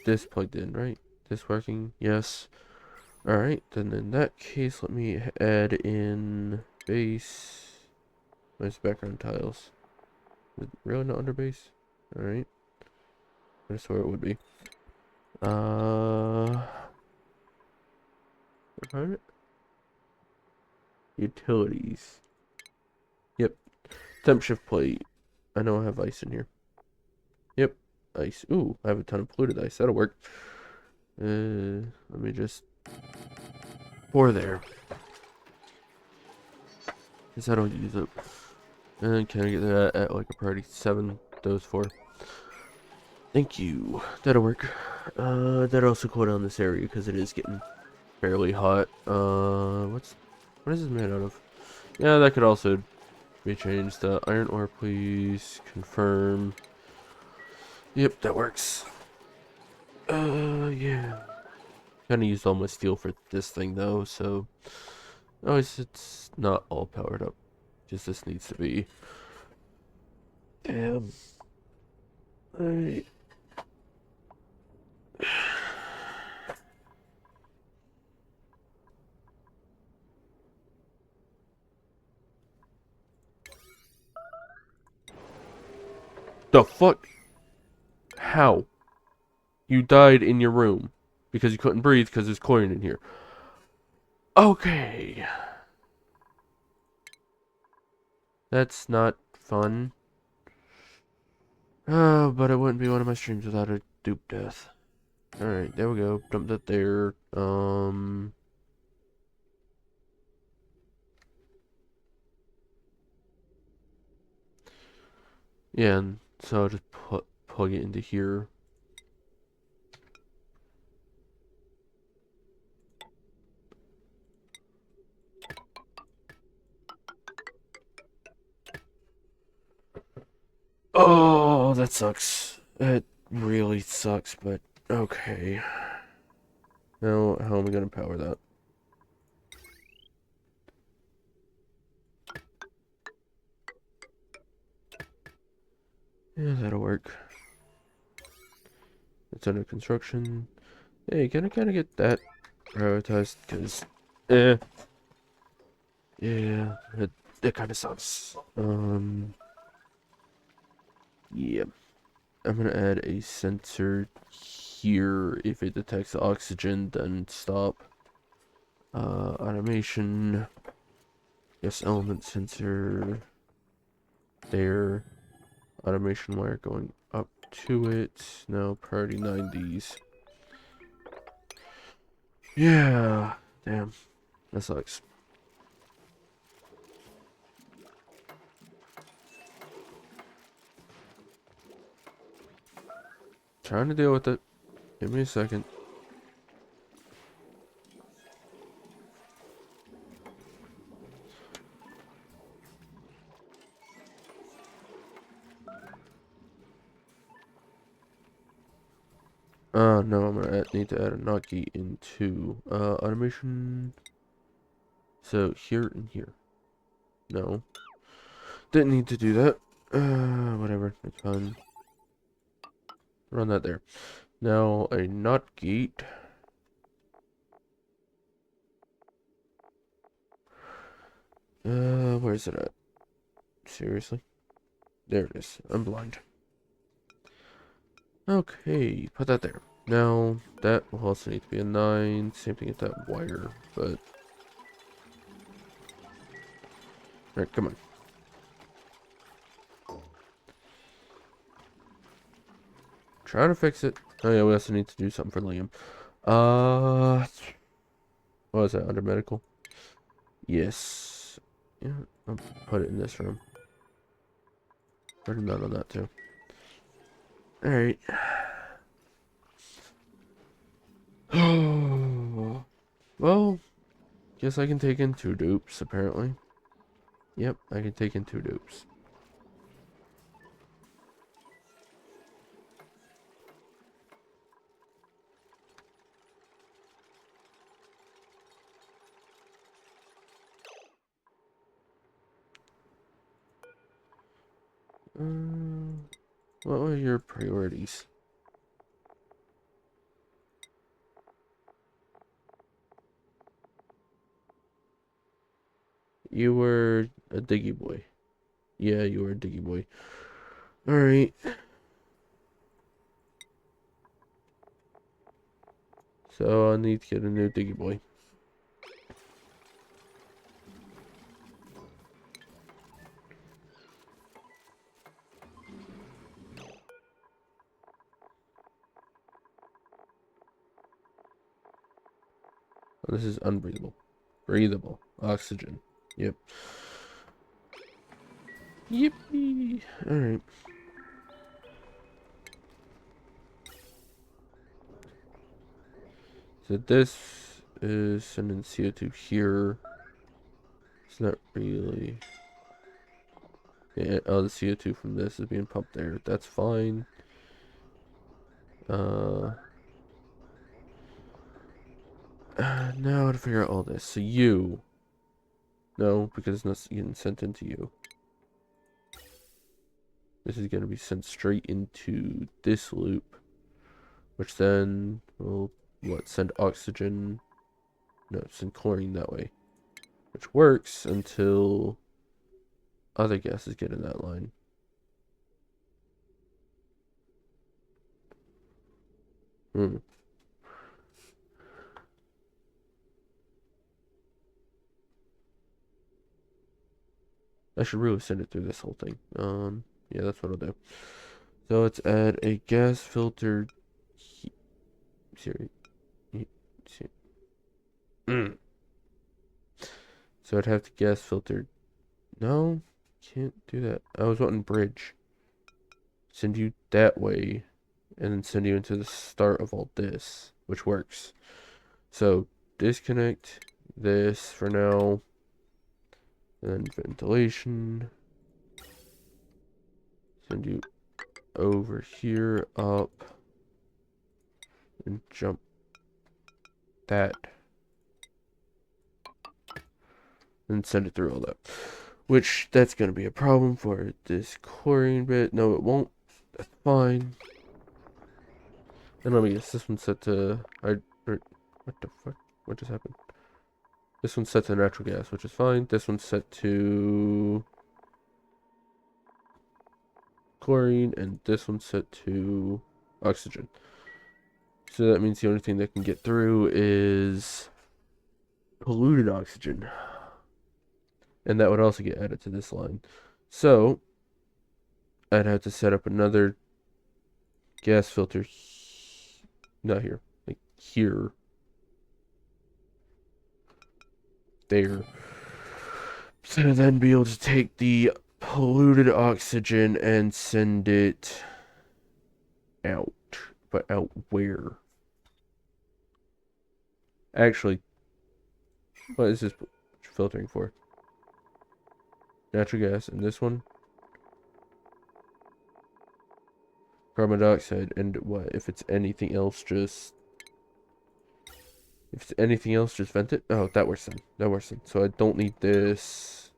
this plugged in, right? This working? Yes. Alright, then in that case, let me add in base. Where's background tiles? Is it really not under base? Alright. I swear it would be. Private? Utilities. Yep. Temp shift plate. I know I have ice in here. Yep. Ice. Ooh, I have a ton of polluted ice. That'll work. Let me just pour there. Because I don't use it. And can I get that at like a priority 7? Those 4. Thank you. That'll work. That'll also cool down this area because it is getting fairly hot. What is this made out of? Yeah, that could also be changed. Iron ore, please. Confirm. Yep, that works. Yeah. Kind of used all my steel for this thing though, so oh, it's not all powered up. Just this needs to be. Damn. I... The fuck? How? You died in your room because you couldn't breathe because there's coin in here. Okay. That's not fun. Oh, but it wouldn't be one of my streams without a dupe death. Alright, there we go. Dump that there. Yeah, and so I'll just plug it into here. Oh, that sucks. It really sucks, but okay. Now, how am I gonna power that? Yeah, that'll work. It's under construction. Hey, can I kind of get that prioritized? Because, eh. Yeah, it kind of sucks. Yeah. I'm gonna add a sensor here. If it detects oxygen, then stop. Automation. Yes, element sensor. There. Automation wire going up to it. Now priority 90s. Yeah. Damn. That sucks. Trying to deal with it. Give me a second. No, I'm gonna need to add a not key into automation. So here and here. No. Didn't need to do that. Whatever. It's fine. Run that there. Now a not gate. Where is it at? Seriously? There it is. I'm blind. Okay, put that there. Now, that will also need to be a 9. Same thing with that wire, but... Alright, come on. Trying to fix it. Oh yeah, we also need to do something for Liam. What was that, under medical? Yes. Yeah, I'll put it in this room. Put a note on that too. Alright. Well, guess I can take in 2 dupes, apparently. Yep, I can take in 2 dupes. What were your priorities? You were a diggy boy. Yeah, you were a diggy boy. Alright. So I need to get a new diggy boy. Oh, this is unbreathable. Breathable. Oxygen. Yep. Yippee. Alright. So this is sending CO2 here. It's not really... Yeah, oh, the CO2 from this is being pumped there. That's fine. Uh, now to figure out all this. So you. No, because it's not getting sent into you. This is going to be sent straight into this loop, which then will, what, send oxygen? No, send chlorine that way, which works until other gases get in that line. Hmm. I should really send it through this whole thing. Yeah, that's what I'll do. So let's add a gas filter. Siri. Mm. So I'd have to gas filter. No, can't do that. I was wanting bridge. Send you that way, and then send you into the start of all this, which works. So disconnect this for now, and then ventilation. Send you over here, up, and jump that, and send it through all that. Which, that's going to be a problem for this chlorine bit. No, it won't. That's fine. And let me guess, this one's set to... what the fuck? What just happened? This one's set to natural gas, which is fine. This one's set to chlorine, and this one's set to oxygen. So that means the only thing that can get through is polluted oxygen. And that would also get added to this line. So, I'd have to set up another gas filter. Not here. Like here. There. So then be able to take the polluted oxygen and send it out. But out where? Actually, what is this filtering for? Natural gas, and this one? Carbon dioxide, and what? If it's anything else, just... If it's anything else, just vent it? Oh, that works then. That works then. So I don't need this.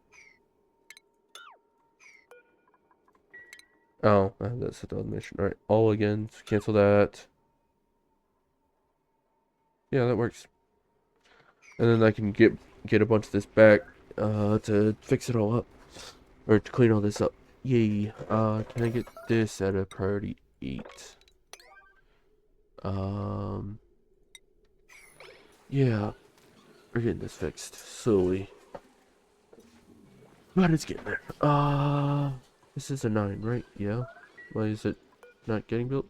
Oh, that's the automation. Alright, all again. So cancel that. Yeah, that works. And then I can get a bunch of this back to fix it all up. Or to clean all this up. Yay. Can I get this at a priority 8? Yeah. We're getting this fixed slowly. But it's getting there. This is a 9, right? Yeah. Why is it not getting built?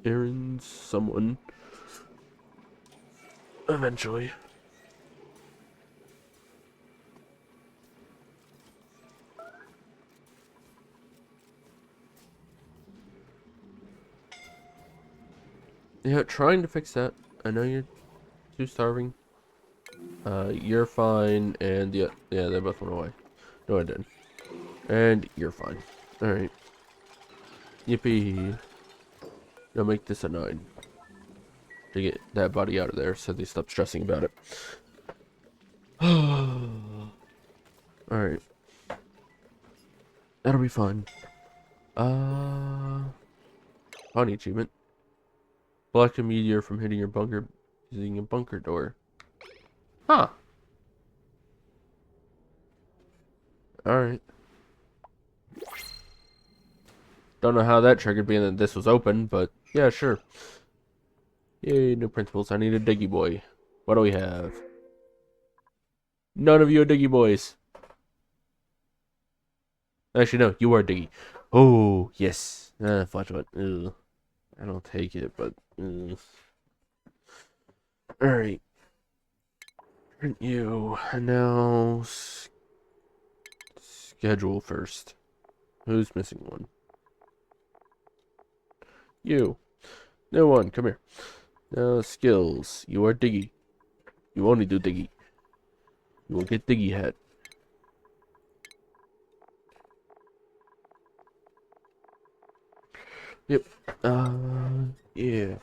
Aaron's someone. Eventually. Yeah, trying to fix that. I know you're too starving. You're fine, and yeah, they both went away. No, I didn't. And you're fine. Alright. Yippee. Now make this a 9. To get that body out of there so they stop stressing about it. Alright. That'll be fun. Funny achievement. Block a meteor from hitting your bunker using a bunker door. Huh. Alright. Don't know how that triggered being that this was open, but yeah, sure. Yay, new principles. I need a diggy boy. What do we have? None of you are diggy boys. Actually, no, you are diggy. Oh, yes. Flashlight. Ugh. I don't take it, but... Alright. Print you. And now... Schedule first. Who's missing one? You. No one. Come here. Now, skills. You are diggy. You only do diggy. You will get diggy hat. Yep. Yeah.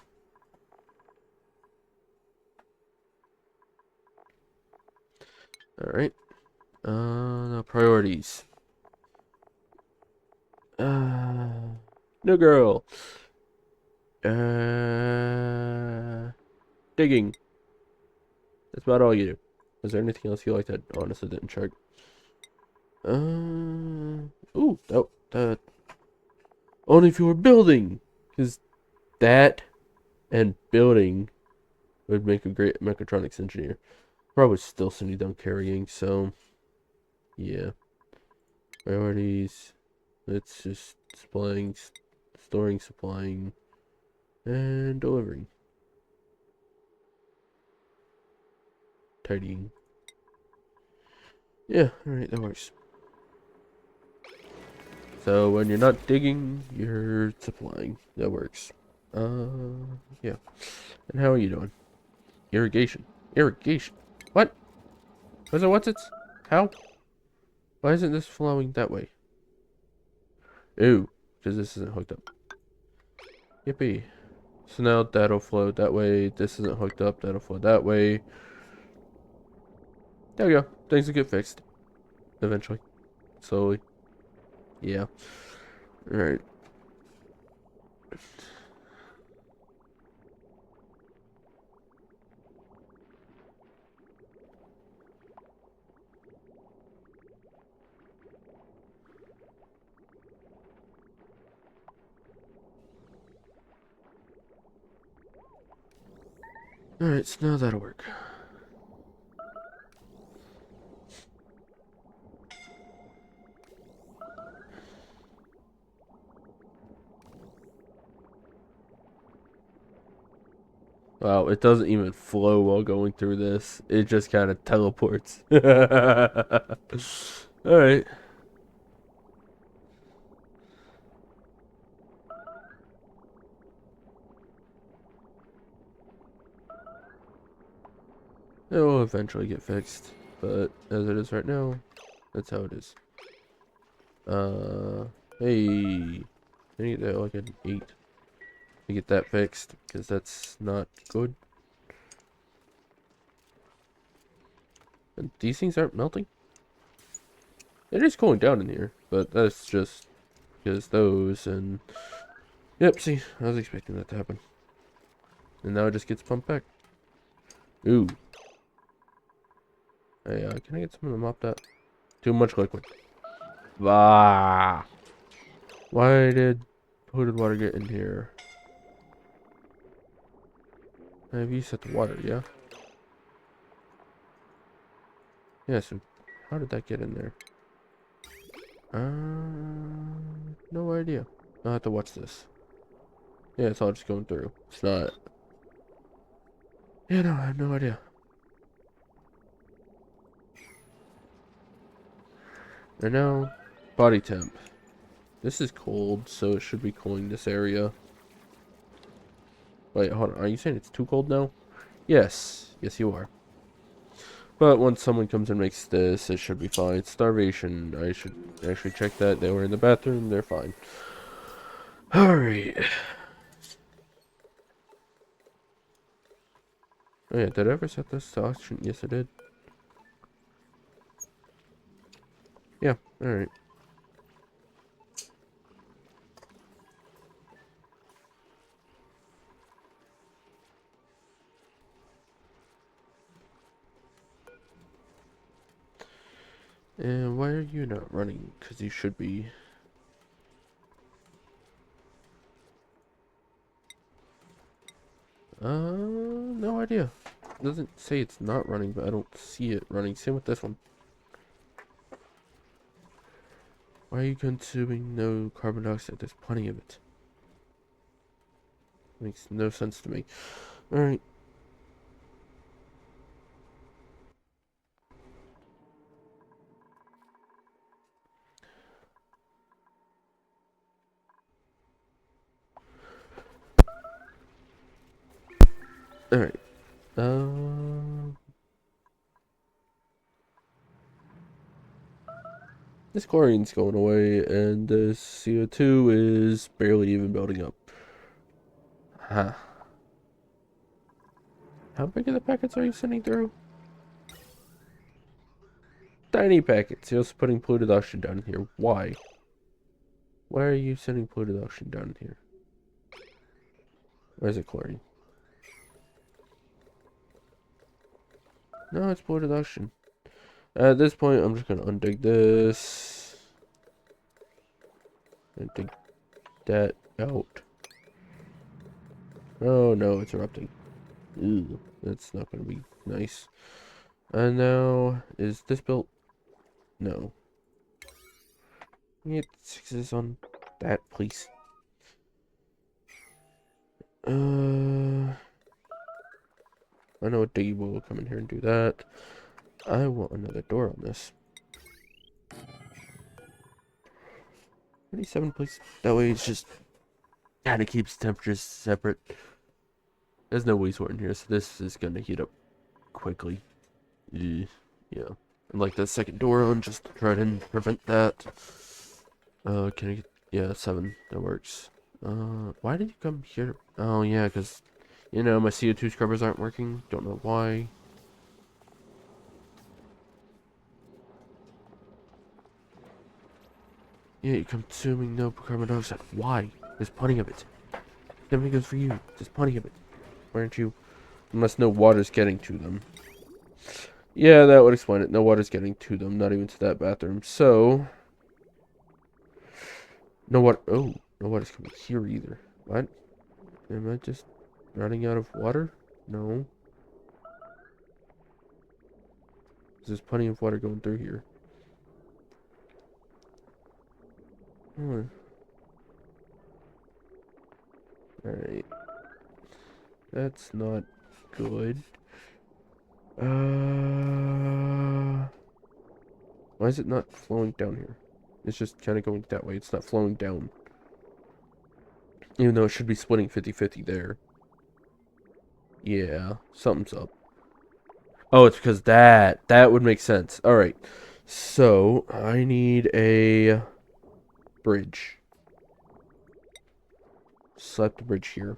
Alright. Now priorities. No girl. Digging. That's about all you do. Is there anything else you like that honestly didn't check? Ooh, that. Only if you were building. Because that and building would make a great mechatronics engineer. Probably still sending down carrying, so. Yeah. Priorities. It's just supplying, storing, supplying, and delivering. Tidying. Yeah, alright, that works. So when you're not digging, you're supplying. That works. Yeah. And how are you doing? Irrigation. Irrigation. What? What's it? How? Why isn't this flowing that way? Ooh, because this isn't hooked up. Yippee. So now that'll flow that way. This isn't hooked up. That'll flow that way. There we go. Things will get fixed. Eventually. Slowly. Yeah. Alright. Alright, so now that'll work. Wow, it doesn't even flow while going through this. It just kind of teleports. Alright. It will eventually get fixed. But as it is right now, that's how it is. Hey. I need that like an 8 to get that fixed, because that's not good. And these things aren't melting? It is cooling down in here, but that's just because those and... Yep, see, I was expecting that to happen. And now it just gets pumped back. Ooh. Hey, can I get someone to mop that? Too much liquid. Ah. Why did polluted water get in here? Have you set the water, yeah? Yeah, so how did that get in there? No idea. I'll have to watch this. Yeah, it's all just going through. It's not... Yeah, no, I have no idea. And now, body temp. This is cold, so it should be cooling this area. Wait, hold on. Are you saying it's too cold now? Yes. Yes, you are. But once someone comes and makes this, it should be fine. Starvation. I should actually check that. They were in the bathroom. They're fine. Alright. Oh yeah, did I ever set this to auction? Yes, I did. Yeah, alright. And why are you not running? Because you should be. No idea. It doesn't say it's not running, but I don't see it running. Same with this one. Why are you consuming no carbon dioxide? There's plenty of it. Makes no sense to me. Alright. Alright. Um. this chlorine's going away, and this CO2 is barely even building up. Huh. How big are the packets are you sending through? Tiny packets. You're also putting polluted oxygen down here. Why? Why are you sending polluted oxygen down here? Where's it chlorine? No, it's polluted oxygen. At this point, I'm just gonna undig this. And dig that out. Oh no, it's erupting. Ew, that's not gonna be nice. And now, is this built? No. Get 6s on that, please. I know a diggy boy will come in here and do that. I want another door on this. 27, please. That way it's just kind of keeps temperatures separate. There's no waste in here, so this is gonna heat up quickly. Yeah. I'd like that second door on just to try to prevent that. Can I get, yeah, 7. That works. Why did you come here? Oh, yeah, because, you know, my CO2 scrubbers aren't working. Don't know why. Yeah, you're consuming no carbon dioxide. Why? There's plenty of it. Everything goes for you. There's plenty of it. Why aren't you? Unless no water's getting to them. Yeah, that would explain it. No water's getting to them. Not even to that bathroom. So... no water. Oh, no water's coming here either. What? Am I just running out of water? No. There's plenty of water going through here. Oh. Alright. That's not good. Why is it not flowing down here? It's just kind of going that way. It's not flowing down. Even though it should be splitting 50-50 there. Yeah, something's up. Oh, it's because that. That would make sense. Alright. So, I need a bridge. Slap the bridge here.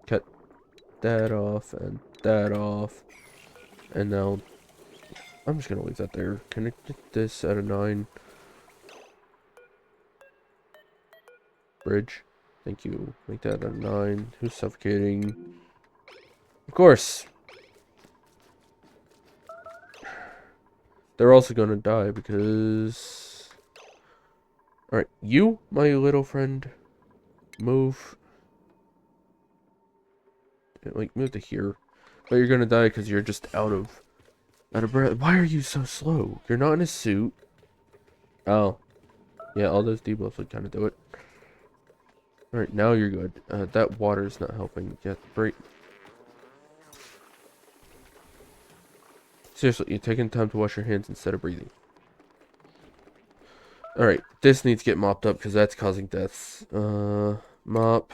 Cut that off and that off. And now, I'm just gonna leave that there. Can I get this at a 9? Bridge. Thank you. Make that a 9. Who's suffocating? Of course. They're also gonna die because... Alright, you, my little friend, move. Like, move to here. But you're gonna die because you're just out of breath. Why are you so slow? You're not in a suit. Oh. Yeah, all those debuffs would kind of do it. Alright, now you're good. That water is not helping. Yeah, break. Seriously, you're taking time to wash your hands instead of breathing. Alright, this needs to get mopped up because that's causing deaths. Mop.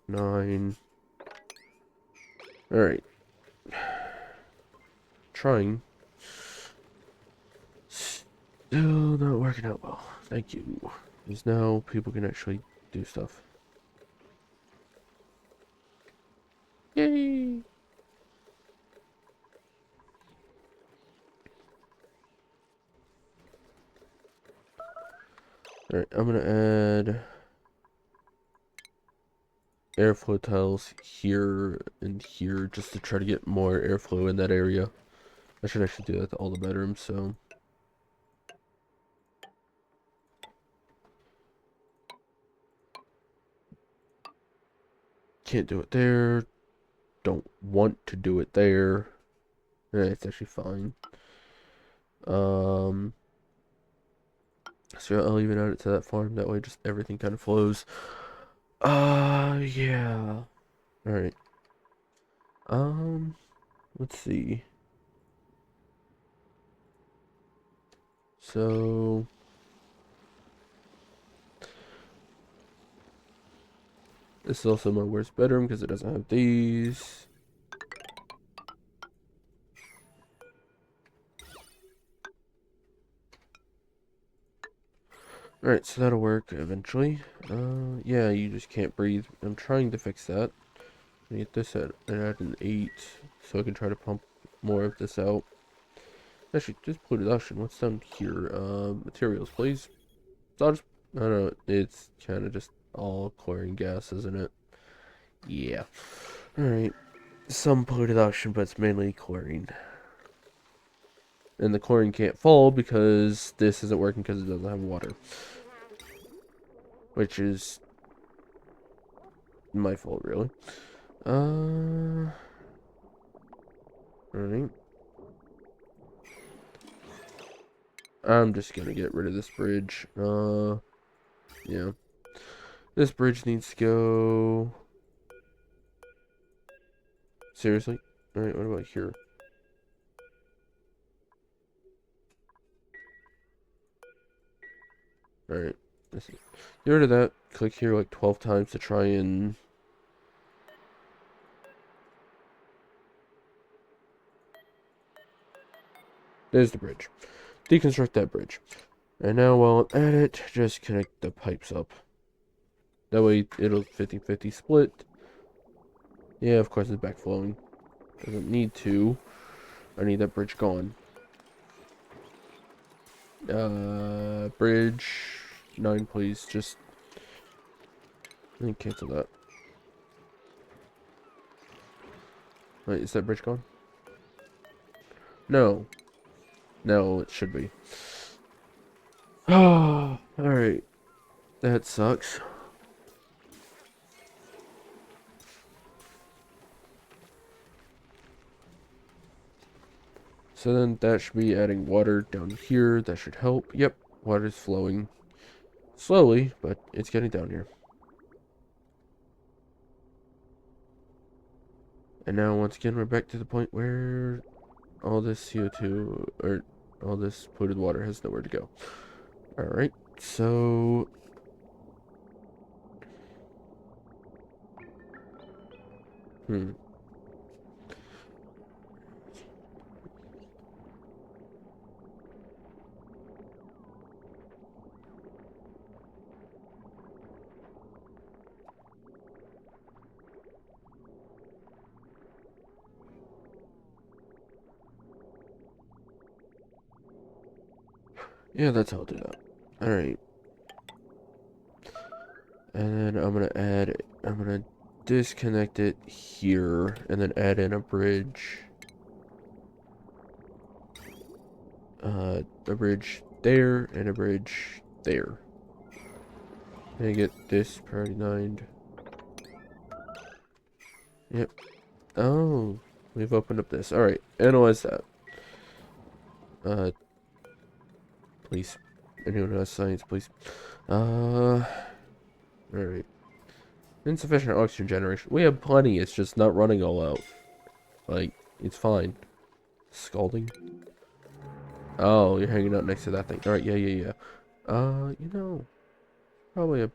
9. Alright. Trying. Still not working out well. Thank you. Because now people can actually do stuff. Yay! Alright, I'm gonna add airflow tiles here and here just to try to get more airflow in that area. I should actually do that to all the bedrooms, so... Can't do it there. Don't want to do it there. It's actually fine. So I'll even add it to that farm. That way just everything kind of flows. Yeah. Alright. Let's see. So... this is also my worst bedroom because it doesn't have these. Alright, so that'll work eventually. Yeah, you just can't breathe. I'm trying to fix that. I get this at an 8, so I can try to pump more of this out. Actually, just polluted ocean. What's down here? Materials, please. So I'll just, I don't know, it's kind of just all chlorine gas, isn't it? Yeah. Alright. Some polluted ocean, but it's mainly chlorine. And the chlorine can't fall because this isn't working because it doesn't have water. Which is my fault, really. Alright. I'm just gonna get rid of this bridge. Yeah. This bridge needs to go. Seriously? Alright, what about here? Alright. Get rid of that. Click here like 12 times to try and. There's the bridge. Deconstruct that bridge. And now while I'm at it, just connect the pipes up. That way it'll 50-50 split. Yeah, of course it's backflowing. Doesn't need to. I need that bridge gone. Bridge 9, please. Just let me cancel that. Wait, is that bridge gone? No. No, it should be. Oh, alright. That sucks. So then that should be adding water down here. That should help. Yep, water's flowing. Slowly, but it's getting down here. And now, once again, we're back to the point where all this CO2, or all this polluted water has nowhere to go. Alright, so. Yeah, that's how I'll do that. Alright. And then I'm gonna disconnect it here, and then add in a bridge. A bridge there, and a bridge there. And get this priority 9'd. Yep. Oh, we've opened up this. Alright, analyze that. Please. Anyone who has science, please. Alright. Insufficient oxygen generation. We have plenty, it's just not running all out. Like, it's fine. Scalding? Oh, you're hanging out next to that thing. Alright, yeah. You know, probably a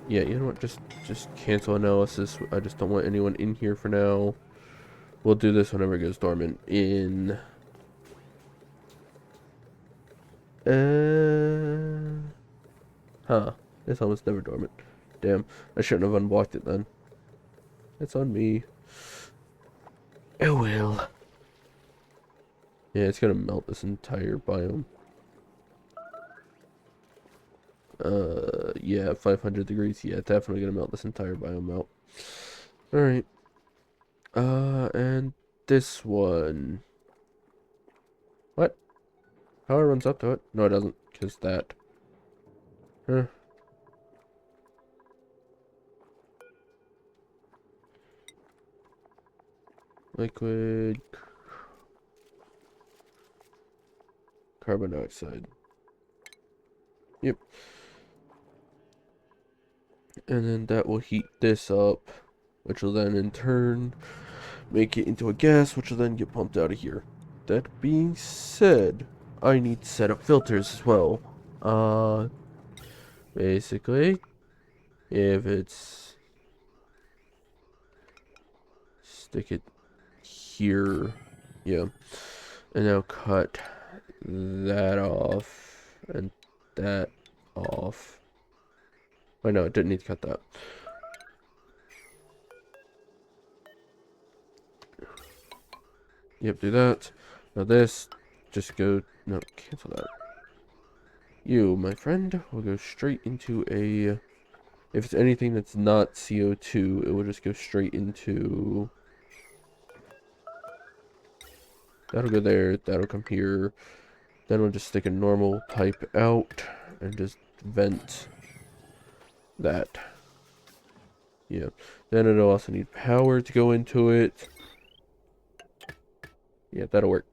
yeah, you know what? Just cancel analysis. I just don't want anyone in here for now. We'll do this whenever it goes dormant. In huh. It's almost never dormant. Damn. I shouldn't have unblocked it then. It's on me. Oh well. Yeah, it's gonna melt this entire biome. Yeah, 500 degrees. Yeah, definitely gonna melt this entire biome out. Alright. And this one. What? Power runs up to it? No, it doesn't, because that. Huh. Liquid carbon dioxide. Yep. And then that will heat this up, which will then in turn make it into a gas, which will then get pumped out of here. That being said, I need to set up filters as well. Basically, if it's stick it here, yeah, And now cut that off and that off. Oh no, it didn't need to cut that. Yep, do that. Now this, just go, no, cancel that. You, my friend, will go straight into a, if it's anything that's not CO2, it will just go straight into, that'll go there, that'll come here. Then we'll just stick a normal pipe out and just vent that. Yeah. Then it'll also need power to go into it. Yeah, that'll work.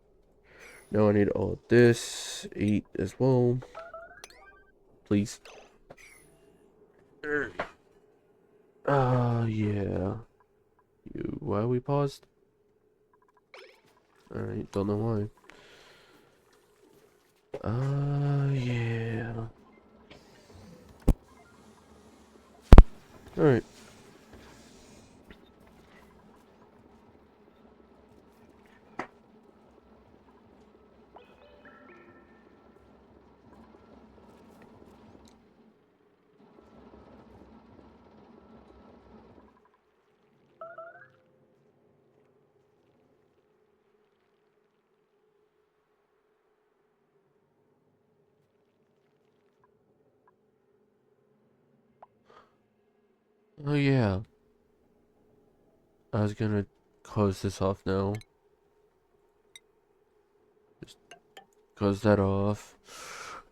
Now I need all of this, 8 as well. Please. Yeah. Why we paused? Alright, don't know why. Yeah. Alright. Oh yeah. I was gonna close this off now. Just close that off.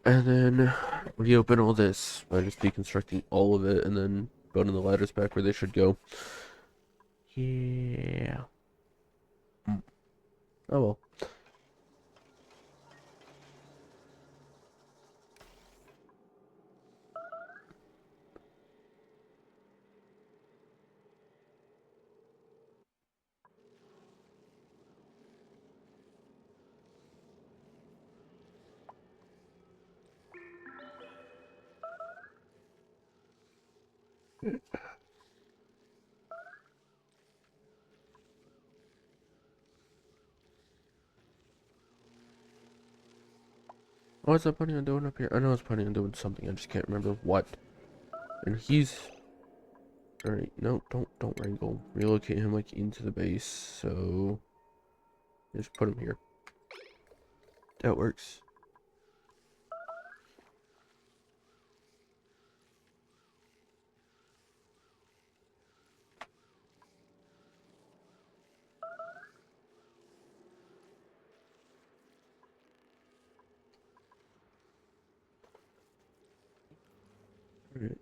And then reopen all this by just deconstructing all of it and then building the ladders back where they should go. Yeah. Oh well. What was I planning on doing up here? I know I was planning on doing something, I just can't remember what. And he's alright, no, don't wrangle. Relocate him like into the base, so just put him here. That works. Alright.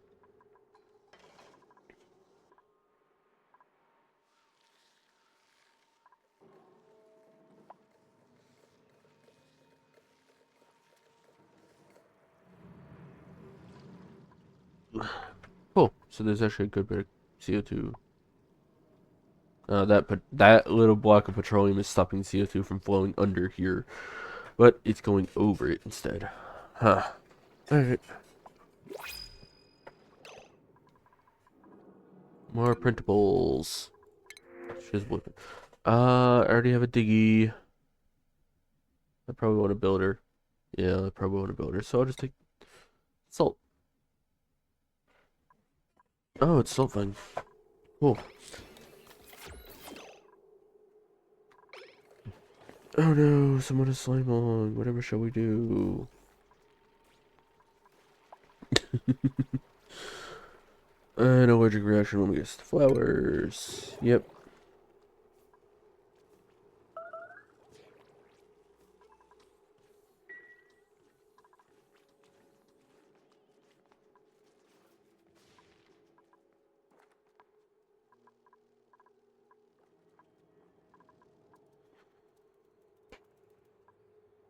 Cool. So there's actually a good bit of CO2. That little block of petroleum is stopping CO2 from flowing under here, but it's going over it instead. Huh. Alright. More printables. She's looking. I already have a diggy. I probably want a builder. Yeah, I probably want a builder. So I'll just take salt. Oh, it's salt fine. Cool. Oh no, someone has slime on. Whatever shall we do? An allergic reaction when we get to the flowers. Yep.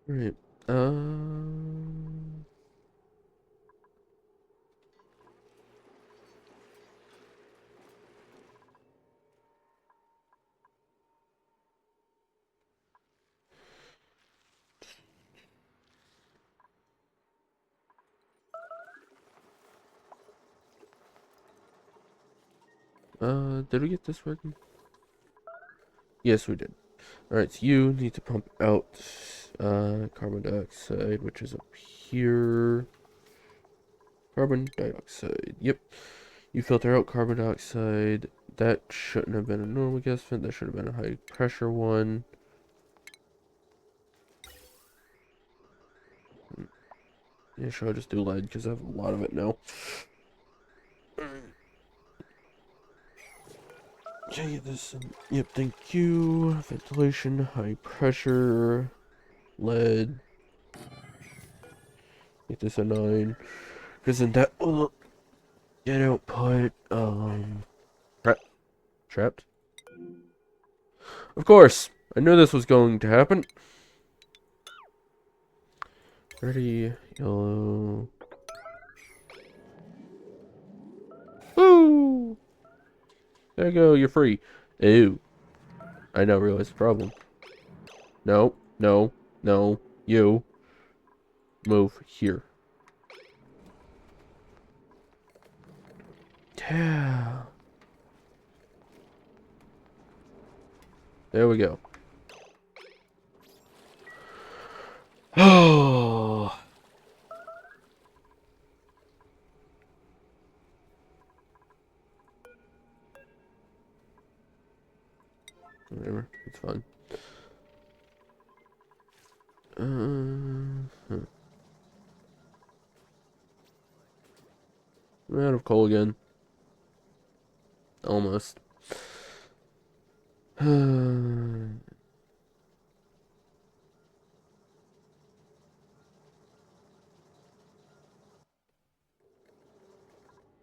Alright. Um. Did we get this working? Yes, we did. Alright, so you need to pump out carbon dioxide, which is up here. Carbon dioxide. Yep. You filter out carbon dioxide. That shouldn't have been a normal gas vent. That should have been a high pressure one. Yeah, sure, I'll just do lead because I have a lot of it now. Okay, this. Yep, thank you. Ventilation, high pressure, lead. Make this a 9. Because then that will get output. Trapped. Of course, I knew this was going to happen. Ready, yellow. Woo! There you go, you're free. Ew. I now realize the problem. No, no, no, you. Move here. Yeah. There we go. Oh. Whatever, it's fine. Hmm. I'm out of coal again. Almost.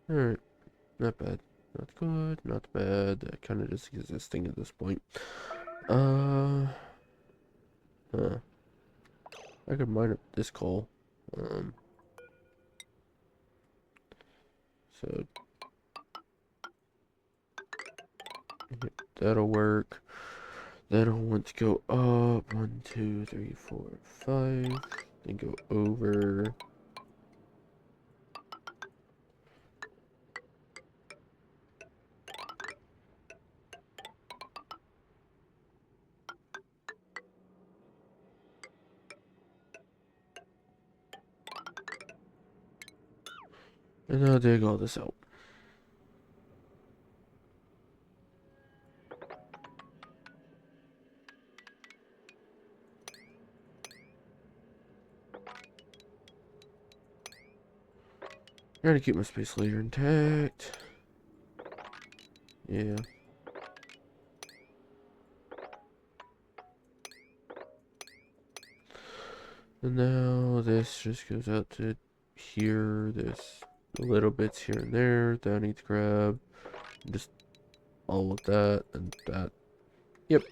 Alright, not bad. Not good, not bad. Kind of just existing at this point. Huh. I could mine up this coal. Um, so yep, that'll work. Then I'll want to go up 1, 2, 3, 4, 5. Then go over. And I'll dig all this out. Trying to keep my space laser intact. Yeah. And now this just goes out to here. There's little bits here and there that I need to grab. Just all of that and that. Yep.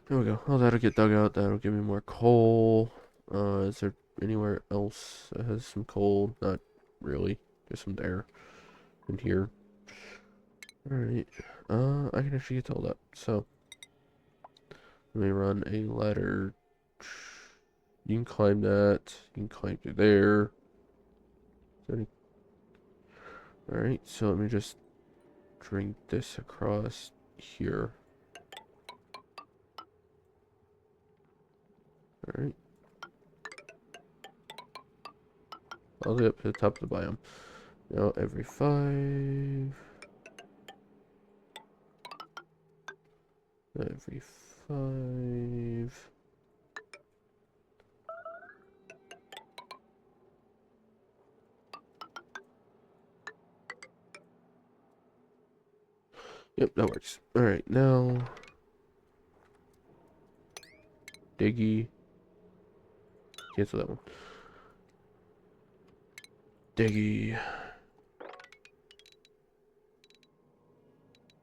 There we go. Oh, that'll get dug out. That'll give me more coal. Is there anywhere else that has some coal? Not really. There's some there. In here. Alright. I can actually get to all that. So, let me run a ladder. You can climb that. You can climb through there. Alright, so let me just drink this across here. Alright. All the way up to the top of the biome. Now every 5. Every 5. Yep, that works. Alright, now Diggy. Cancel that one. Diggy.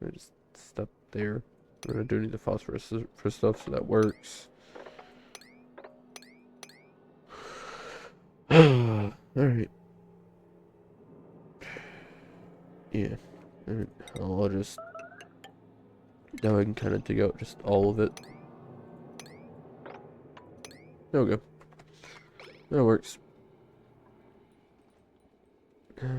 I just stop there. I'm gonna do need the phosphorus for stuff, so that works. Alright. Yeah. Alright. I'll just. Now I can kind of dig out just all of it. There we go. That works. Yeah.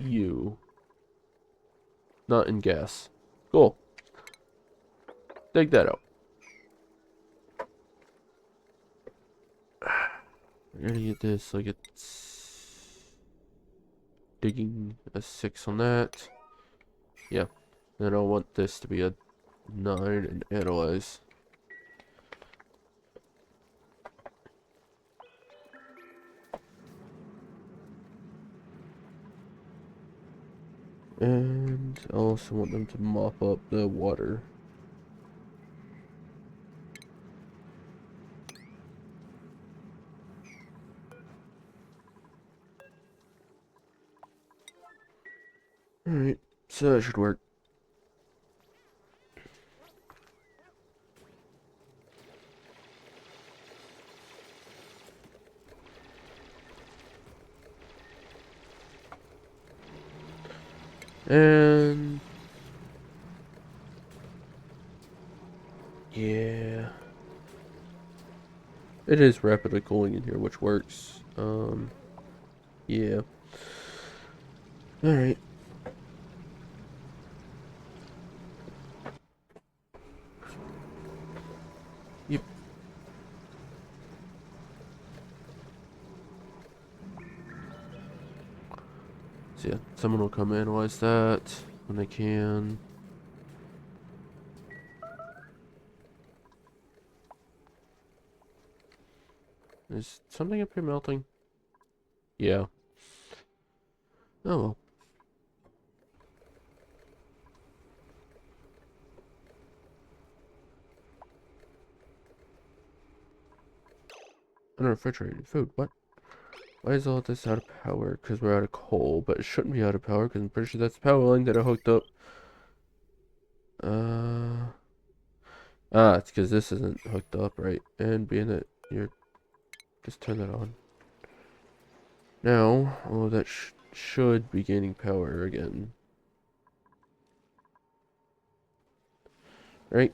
you. Not in gas. Cool. Take that out. We're gonna get this, so I get digging a 6 on that. Yeah. Then I want this to be a 9 and analyze. And I also want them to mop up the water. Alright, so that should work. And yeah, it is rapidly cooling in here, which works. Yeah. Alright. Yep. So yeah, someone will come analyze that when they can. Is something up here melting? Yeah. Oh well. Unrefrigerated food. What? Why is all this out of power? Because we're out of coal, but it shouldn't be out of power because I'm pretty sure that's the power line that I hooked up. It's because this isn't hooked up right. And being that you're... Just turn that on. Now, oh, that should be gaining power again. Right?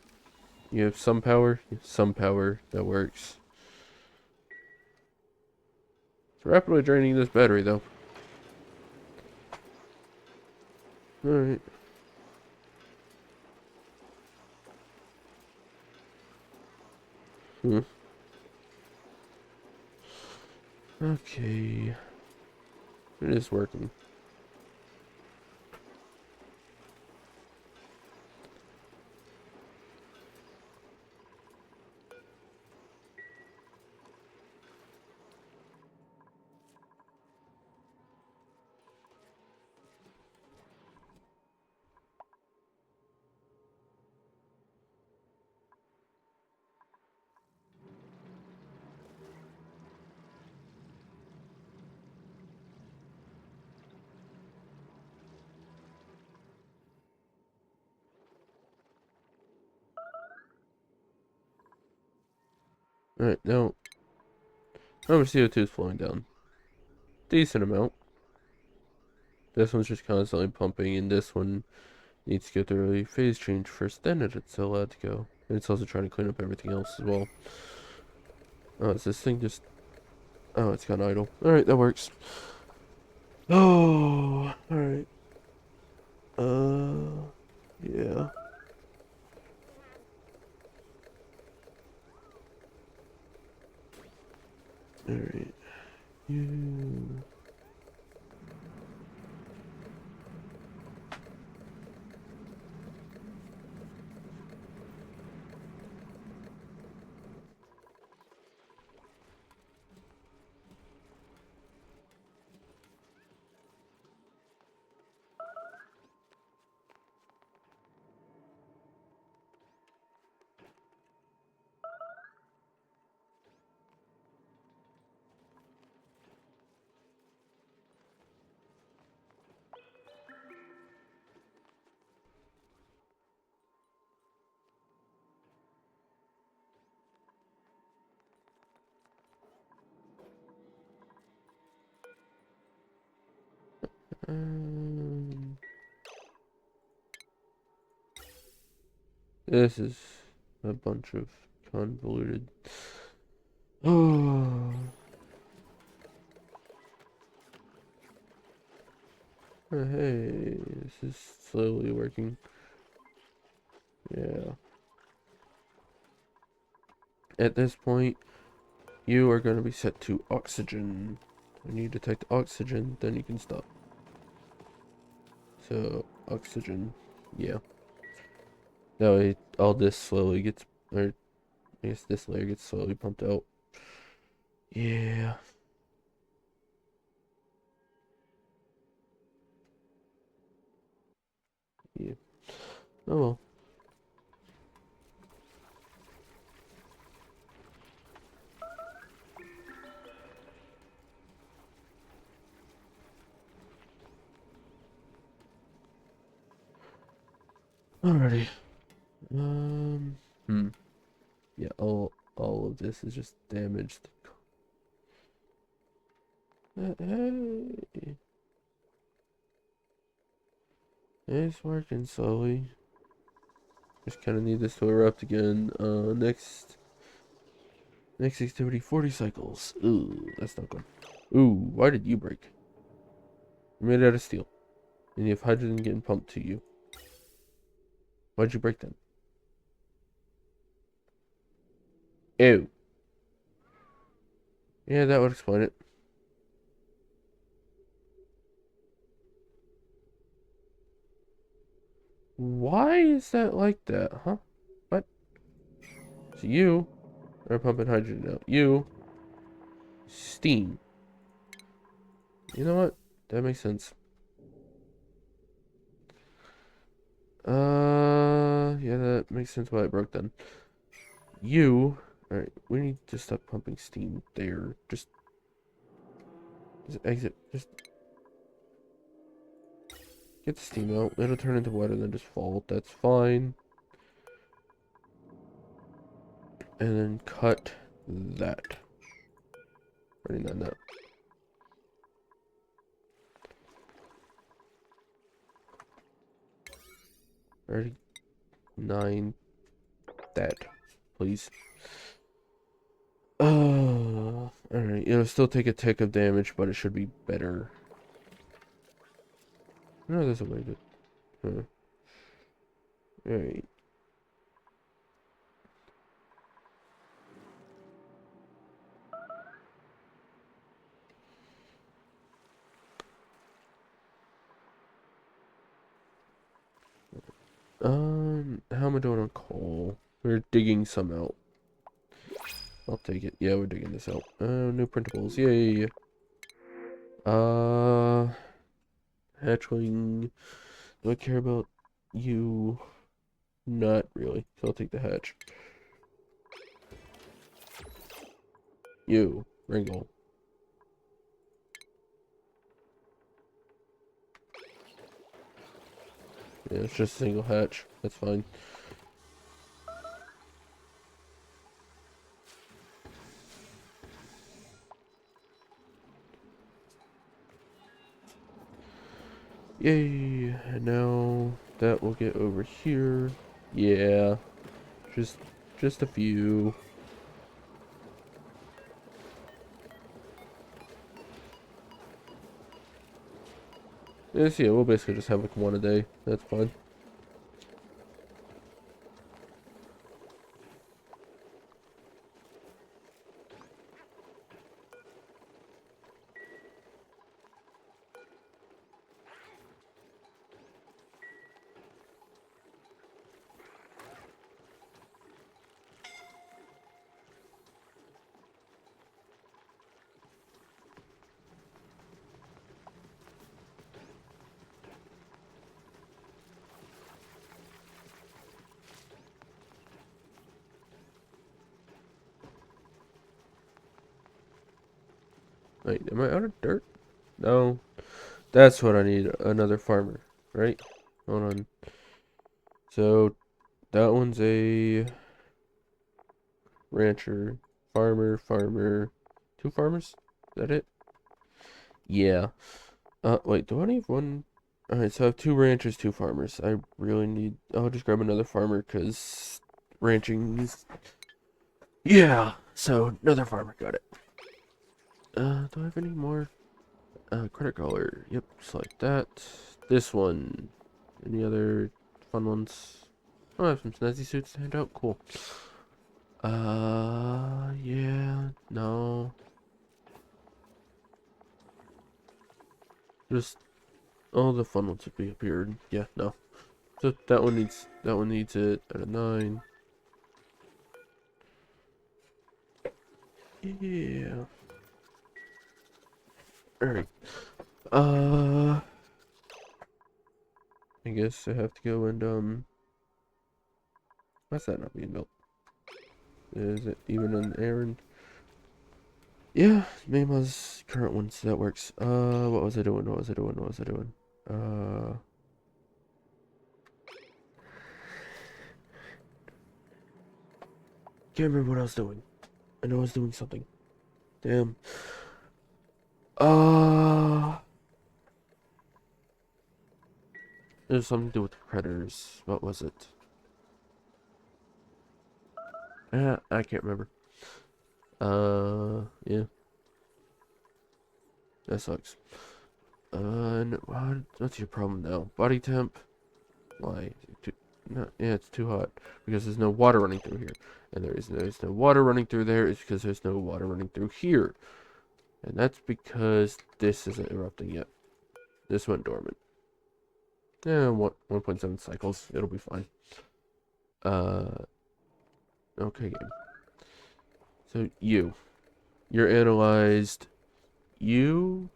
You have some power? You have some power. That works. It's rapidly draining this battery, though. Alright. Okay. It is working. Alright, now... How much CO2 is flowing down? Decent amount. This one's just constantly pumping, and this one needs to go through a phase change first, then it's allowed to go. And it's also trying to clean up everything else as well. Oh, is this thing just... Oh, it's gone idle. Alright, that works. Oh, alright. Yeah. Alright. You... Um, this is a bunch of convoluted... Oh... Hey, this is slowly working. Yeah. At this point, you are going to be set to oxygen. When you detect oxygen, then you can stop. So, oxygen. Yeah. That way, all this slowly gets, or I guess this layer gets slowly pumped out. Yeah. Yeah. Oh well. Alrighty. Hmm. Yeah, all of this is just damaged. Hey. It's working slowly. Just kind of need this to erupt again. Next activity, 40 cycles. Ooh, that's not good. Ooh, why did you break? You're made out of steel. And you have hydrogen getting pumped to you. Why'd you break then? Ew. Yeah, that would explain it. Why is that like that, huh? What? So you are pumping hydrogen out. You, steam. You know what? That makes sense. Yeah, that makes sense why it broke then. You, alright, we need to stop pumping steam there. Just exit. Just get the steam out. It'll turn into water, then just fall. That's fine. And then cut that. Running on that. 39. That, please. Alright. It'll still take a tick of damage, but it should be better. No, there's a way to. Huh. Alright. How am I doing on coal? We're digging some out. I'll take it. Yeah, we're digging this out. New printables. Yay. Uh, hatchling. Do I care about you? Not really. So I'll take the hatch. You, Ringle. Yeah, it's just a single hatch. That's fine. Yay. And now that will get over here. Yeah. Just just a few. Yes, yeah, we'll basically just have like one a day. That's fine. Wait, am I out of dirt? No. That's what I need. Another farmer, right? Hold on. So that one's a rancher, farmer. Two farmers? Is that it? Yeah. Wait, do I need one? Alright, so I have two ranchers, two farmers. I really need. I'll just grab another farmer because ranching is. Yeah, so another farmer got it. Do I have any more? credit color. Yep, just like that. This one. Any other fun ones? Oh, I have some snazzy suits to hand out. Cool. Yeah, no. Just all the fun ones would be up here. Yeah, no. So that one needs it at a 9. Yeah. Alright. I guess I have to go and why's that not being built? Is it even an errand? Yeah, Mayma's current one, so that works. What was I doing? What was I doing? What was I doing? Can't remember what I was doing. I know I was doing something. Damn. Uh, there's something to do with the predators. What was it? I can't remember. Yeah. That sucks. And what's your problem now? Body temp? Why? No, yeah, it's too hot. Because there's no water running through here. And there's no water running through there. It's because there's no water running through here. And that's because this isn't erupting yet. This went dormant. Yeah, 1.7 cycles. It'll be fine. Okay, game. So you're analyzed. You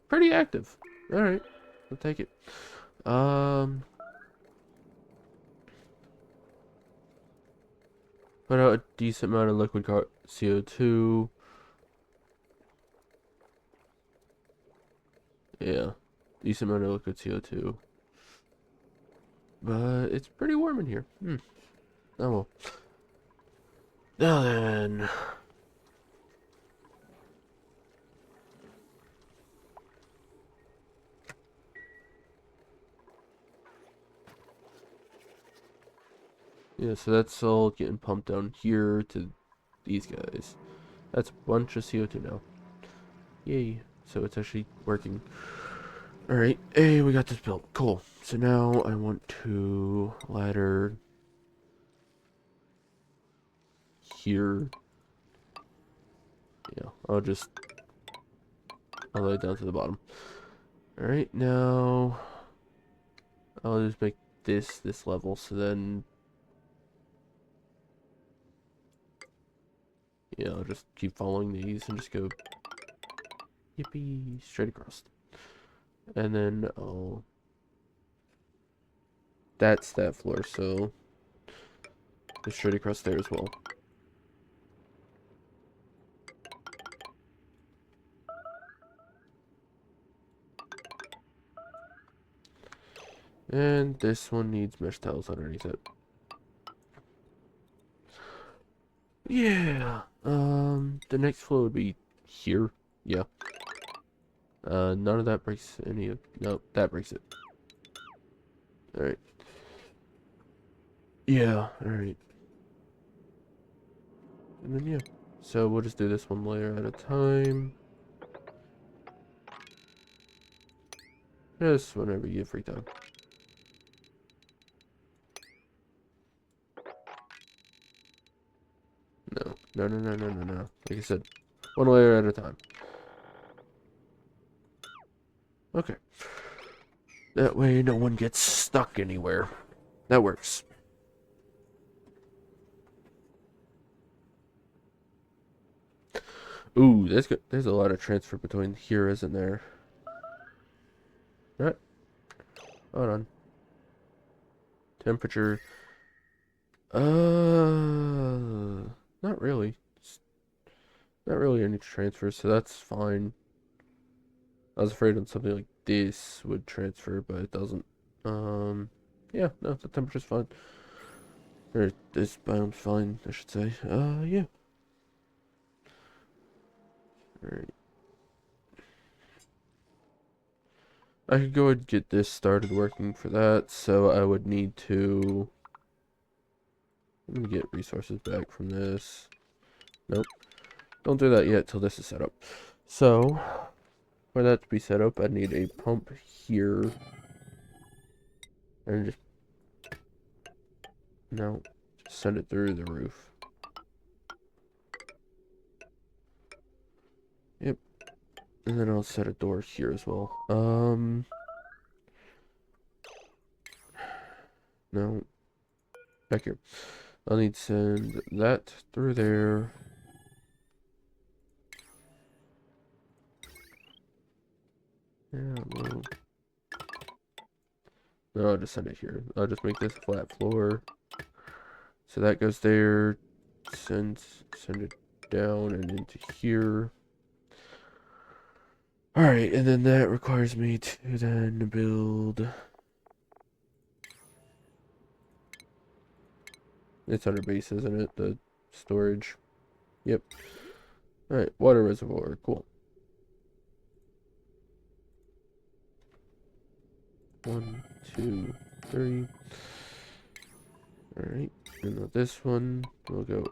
pretty active. All right, I'll take it. Put out a decent amount of liquid CO2. Yeah, decent amount of liquid CO2. But it's pretty warm in here. Oh well. Now then. Yeah, so that's all getting pumped down here to these guys. That's a bunch of CO2 now. Yay. So it's actually working. Alright, hey, we got this built. Cool. So now I want to ladder here. Yeah, I'll lay it down to the bottom. Alright, now I'll just make this level, so then yeah, I'll just keep following these and just go yippee straight across. And then that's that floor, so go straight across there as well. And this one needs mesh tiles underneath it. Yeah. The next floor would be here. Yeah. None of that breaks any of... No, that breaks it. Alright. Yeah, alright. And then, yeah. So, we'll just do this one layer at a time. Just whenever you get free time. No. No, no, no, no, no, no. Like I said, one layer at a time. Okay. That way no one gets stuck anywhere. That works. Ooh, there's a lot of transfer between here, isn't there? What? Hold on. Temperature. Not really. Not really any transfer, so that's fine. I was afraid on something like this would transfer, but it doesn't. Yeah, no, the temperature's fine. Or this biome's fine, I should say. Yeah. Alright. I could go and get this started working for that, so I would need to... Let me get resources back from this. Nope. Don't do that yet till this is set up. So, for that to be set up, I need a pump here. And just, no, just send it through the roof. Yep. And then I'll set a door here as well. No. Back here. I'll need to send that through there. Yeah, well. No, I'll just send it here. I'll just make this a flat floor. So that goes there. Send it down and into here. Alright, and then that requires me to then build... It's under base, isn't it? The storage. Yep. Alright, water reservoir. Cool. 1, 2, 3. Alright, and now this one will go.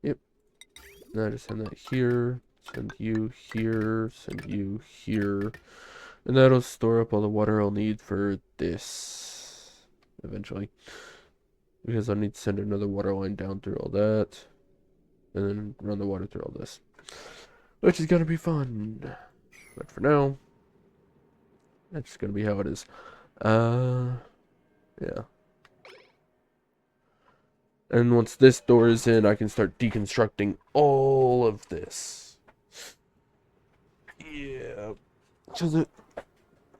Yep. Now just send that here. Send you here. Send you here. And that'll store up all the water I'll need for this eventually. Because I'll need to send another water line down through all that. And then run the water through all this. Which is gonna be fun. But for now, that's just gonna be how it is. Yeah. And once this door is in, I can start deconstructing all of this. Yeah.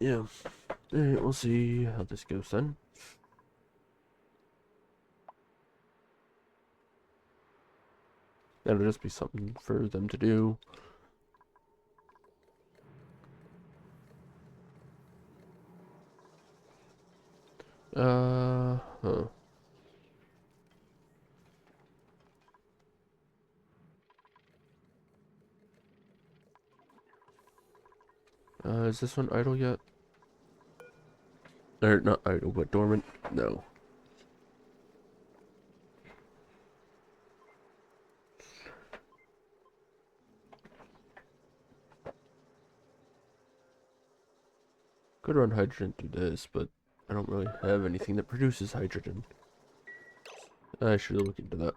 Yeah. Alright, we'll see how this goes then. That'll just be something for them to do. Huh. Is this one idle yet? Or not idle, but dormant? No. Could run hydrogen through this, but I don't really have anything that produces hydrogen. I should look into that.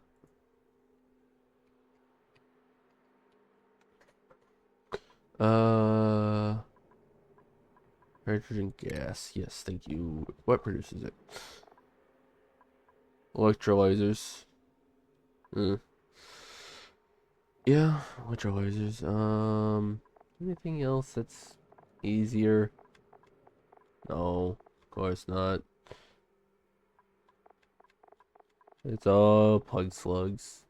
Hydrogen gas. Yes, thank you. What produces it? Electrolyzers. Yeah, electrolyzers. Anything else that's easier? No, of course not. It's all plug slugs.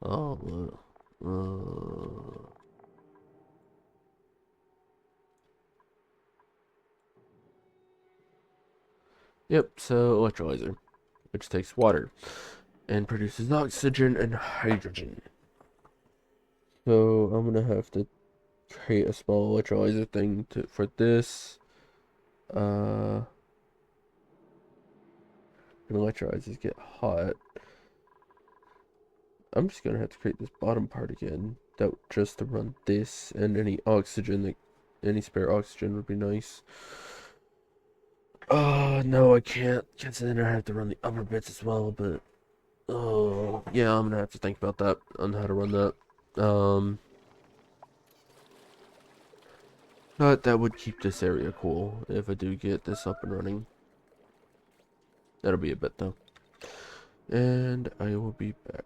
Oh, yep, so electrolyzer, which takes water and produces oxygen and hydrogen. So I'm gonna have to create a small electrolyzer thing for this. When electrolyzers get hot, I'm just gonna have to create this bottom part again, that just to run this, and any oxygen, that any spare oxygen would be nice. No, I can't, because then I have to run the upper bits as well, but oh yeah, I'm gonna have to think about that on how to run that. But that would keep this area cool if I do get this up and running. That'll be a bit though. And I will be back.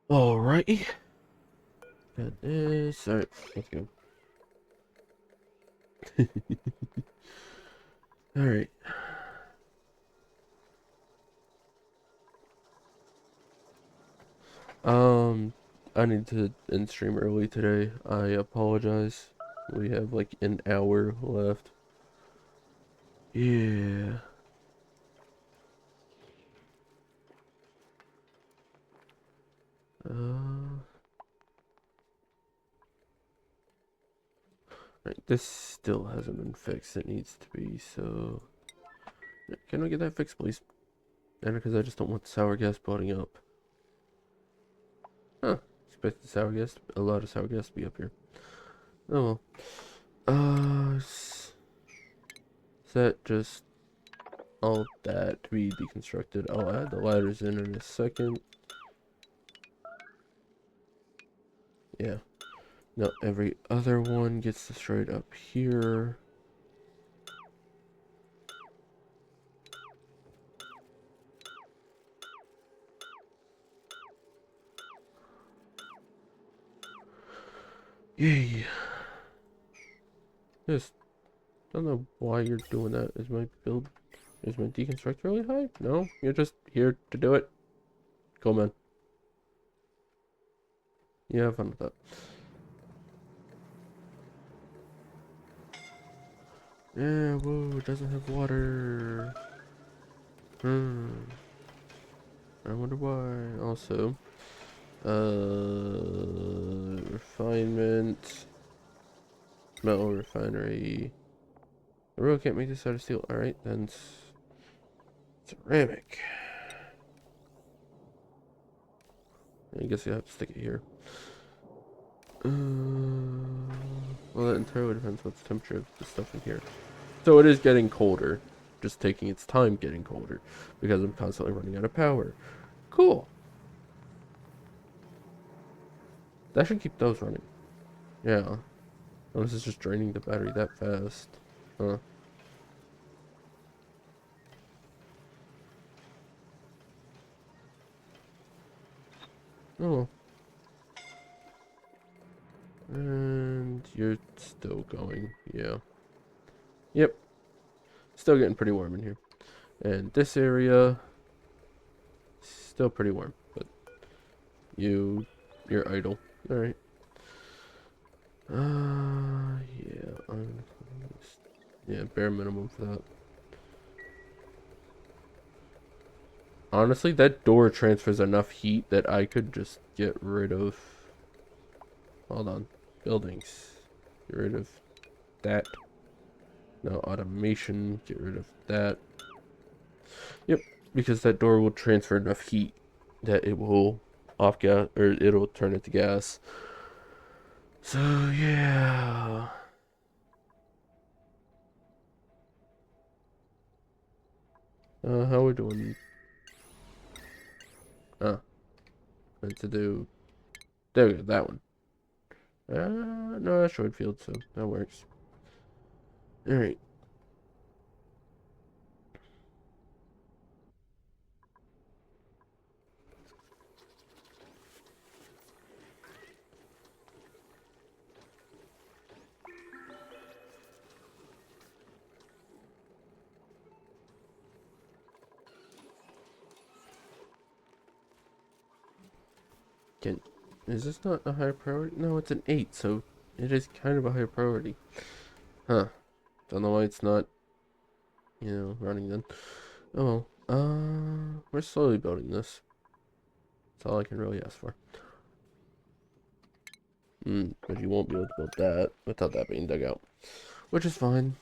Alrighty. Got this. Alright, let's go. Alright. I need to end stream early today. I apologize. We have like an hour left. Yeah. Right, this still hasn't been fixed. It needs to be, so... Can we get that fixed, please? And because I just don't want sour gas building up. Huh. Expect the sour gas, a lot of sour gas to be up here. Oh well. Is that just all that to be deconstructed? I'll add the ladders in a second. Yeah. Now every other one gets destroyed up here. Yay. Just don't know why you're doing that. Is my deconstruct really high? No, you're just here to do it. Cool, man. Yeah, have fun with that. Yeah, whoa, it doesn't have water. I wonder why. Also, refinement, metal refinery. I really can't make this out of steel. Alright, then ceramic. I guess you have to stick it here. Well, that entirely depends what's the temperature of the stuff in here. So it is getting colder. Just taking its time getting colder. Because I'm constantly running out of power. Cool. That should keep those running. Yeah. Unless it's just draining the battery that fast. Huh. Oh. And you're still going. Yeah. Yep. Still getting pretty warm in here. And this area, still pretty warm. But you're idle. Alright. Yeah. Yeah, bare minimum for that. Honestly, that door transfers enough heat that I could just get rid of... Hold on. Buildings. Get rid of that. No, automation. Get rid of that. Yep, because that door will transfer enough heat that it will off gas, or it'll turn it to gas. So, yeah. How we doing? Ah, meant to do... There we go, that one. No, that's short field, so that works. Alright. Is this not a high priority? No, it's an 8, so it is kind of a high priority. Huh. Don't know why it's not, running then. Oh, we're slowly building this. That's all I can really ask for. But you won't be able to build that without that being dug out. Which is fine.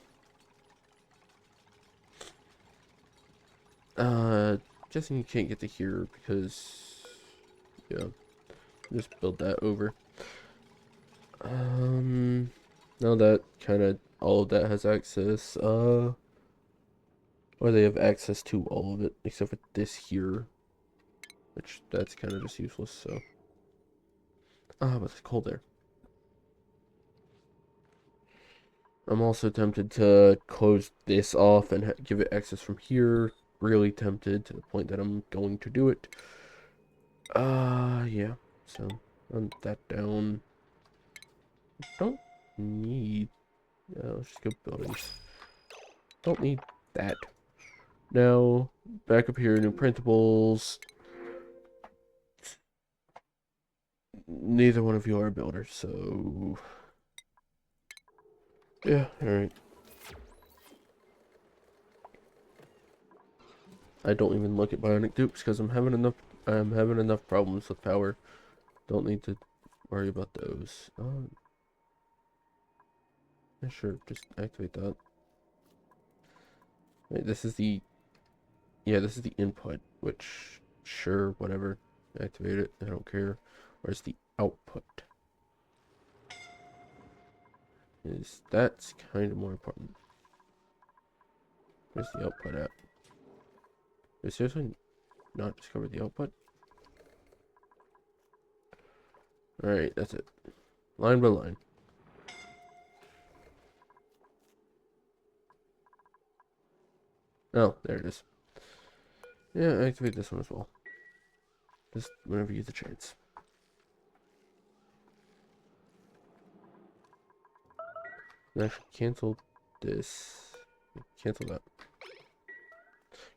Guessing you can't get to here because, yeah, just build that over. Now that kind of all of that has access, or they have access to all of it except for this here, which that's kind of just useless. So, but it's cold there. I'm also tempted to close this off and give it access from here. Really tempted to the point that I'm going to do it. Yeah. So, run that down. Don't need... let's just go buildings. Don't need that. Now, back up here, new printables. Neither one of you are builders, so... yeah, alright. I don't even look at bionic dupes because I'm having enough problems with power. Don't need to worry about those. Yeah, sure, just activate that. Right, this is the input, which sure, whatever. Activate it. I don't care. Where's the output? That's kind of more important. Where's the output at? Did I seriously not discover the output? Alright, that's it. Line by line. Oh, there it is. Yeah, activate this one as well. Just whenever you get the chance. Actually, cancel this. Cancel that.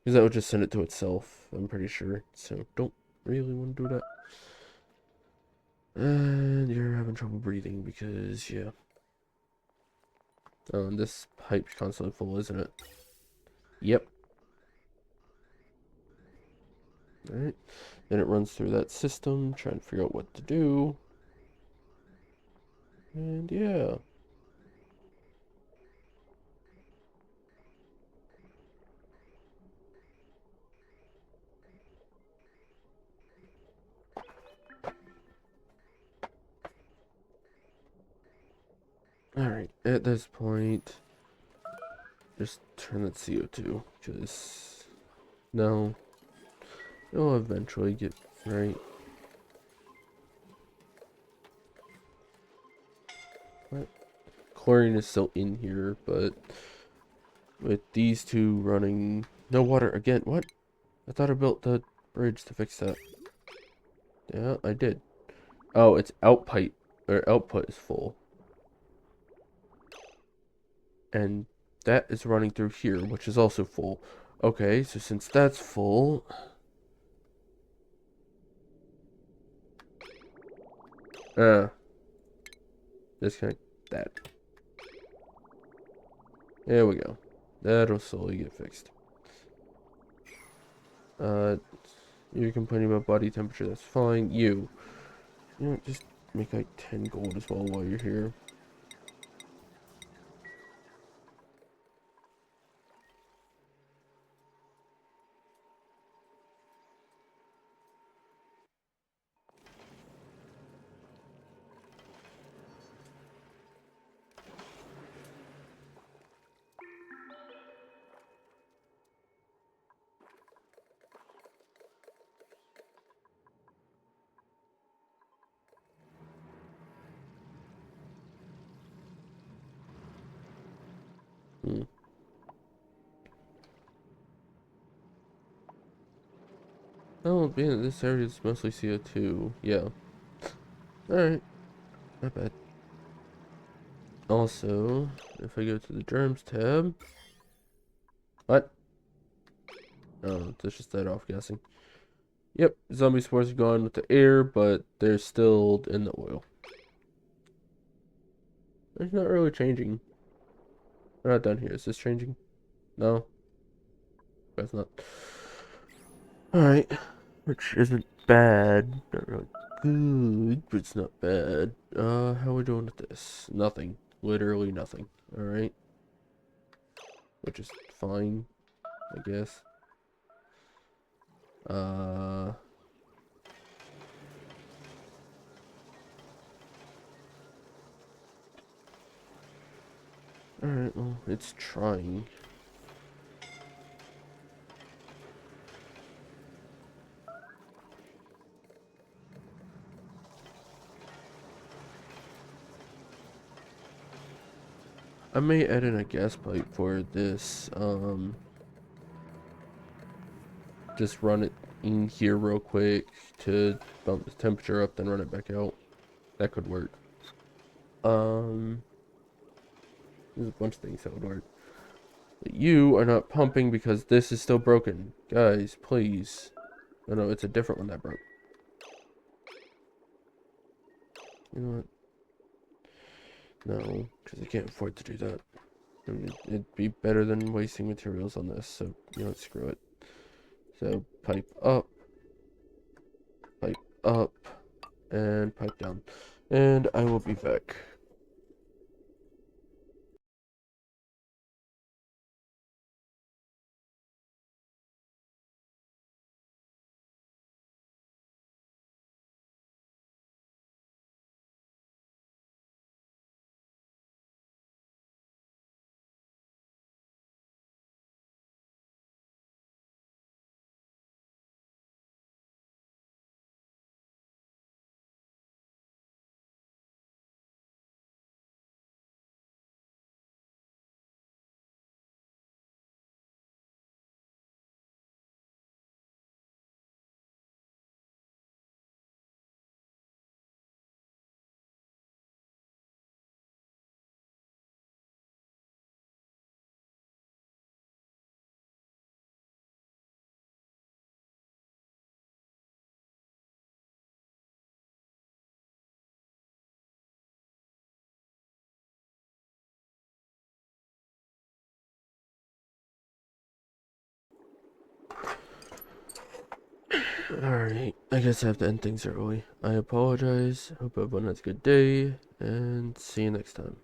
Because that would just send it to itself, I'm pretty sure. So, don't really want to do that. And you're having trouble breathing because, yeah. Oh, and this pipe's constantly full, isn't it? Yep. Alright. Then it runs through that system, trying to figure out what to do. And yeah. Alright, at this point, just turn that CO2, because no, it'll eventually get right. What? Chlorine is still in here, but with these two running, no water again. What? I thought I built the bridge to fix that. Yeah, I did. Oh, its output is full. And that is running through here, which is also full. Okay, so since that's full... disconnect that. There we go. That'll slowly get fixed. You're complaining about body temperature, that's fine. You know, just make like 10 gold as well while you're here. Hmm. Oh, being that this area is mostly CO2. Yeah. Alright. Not bad. Also, if I go to the germs tab... What? Oh, that's just that off guessing. Yep, zombie spores are gone with the air, but they're still in the oil. It's not really changing. We're not done here. Is this changing? No. That's not. Alright. Which isn't bad. Not really good, but it's not bad. How are we doing with this? Nothing. Literally nothing. Alright. Which is fine, I guess. Alright, well, it's trying. I may add in a gas pipe for this, just run it in here real quick to bump the temperature up, then run it back out. That could work. There's a bunch of things that would work. But you are not pumping because this is still broken. Guys, please. Oh no, it's a different one that broke. You know what? No, because I can't afford to do that. I mean, it'd be better than wasting materials on this, so, you know, screw it. So, pipe up, and pipe down. And I will be back. Alright, I guess I have to end things early. I apologize. Hope everyone has a good day, and see you next time.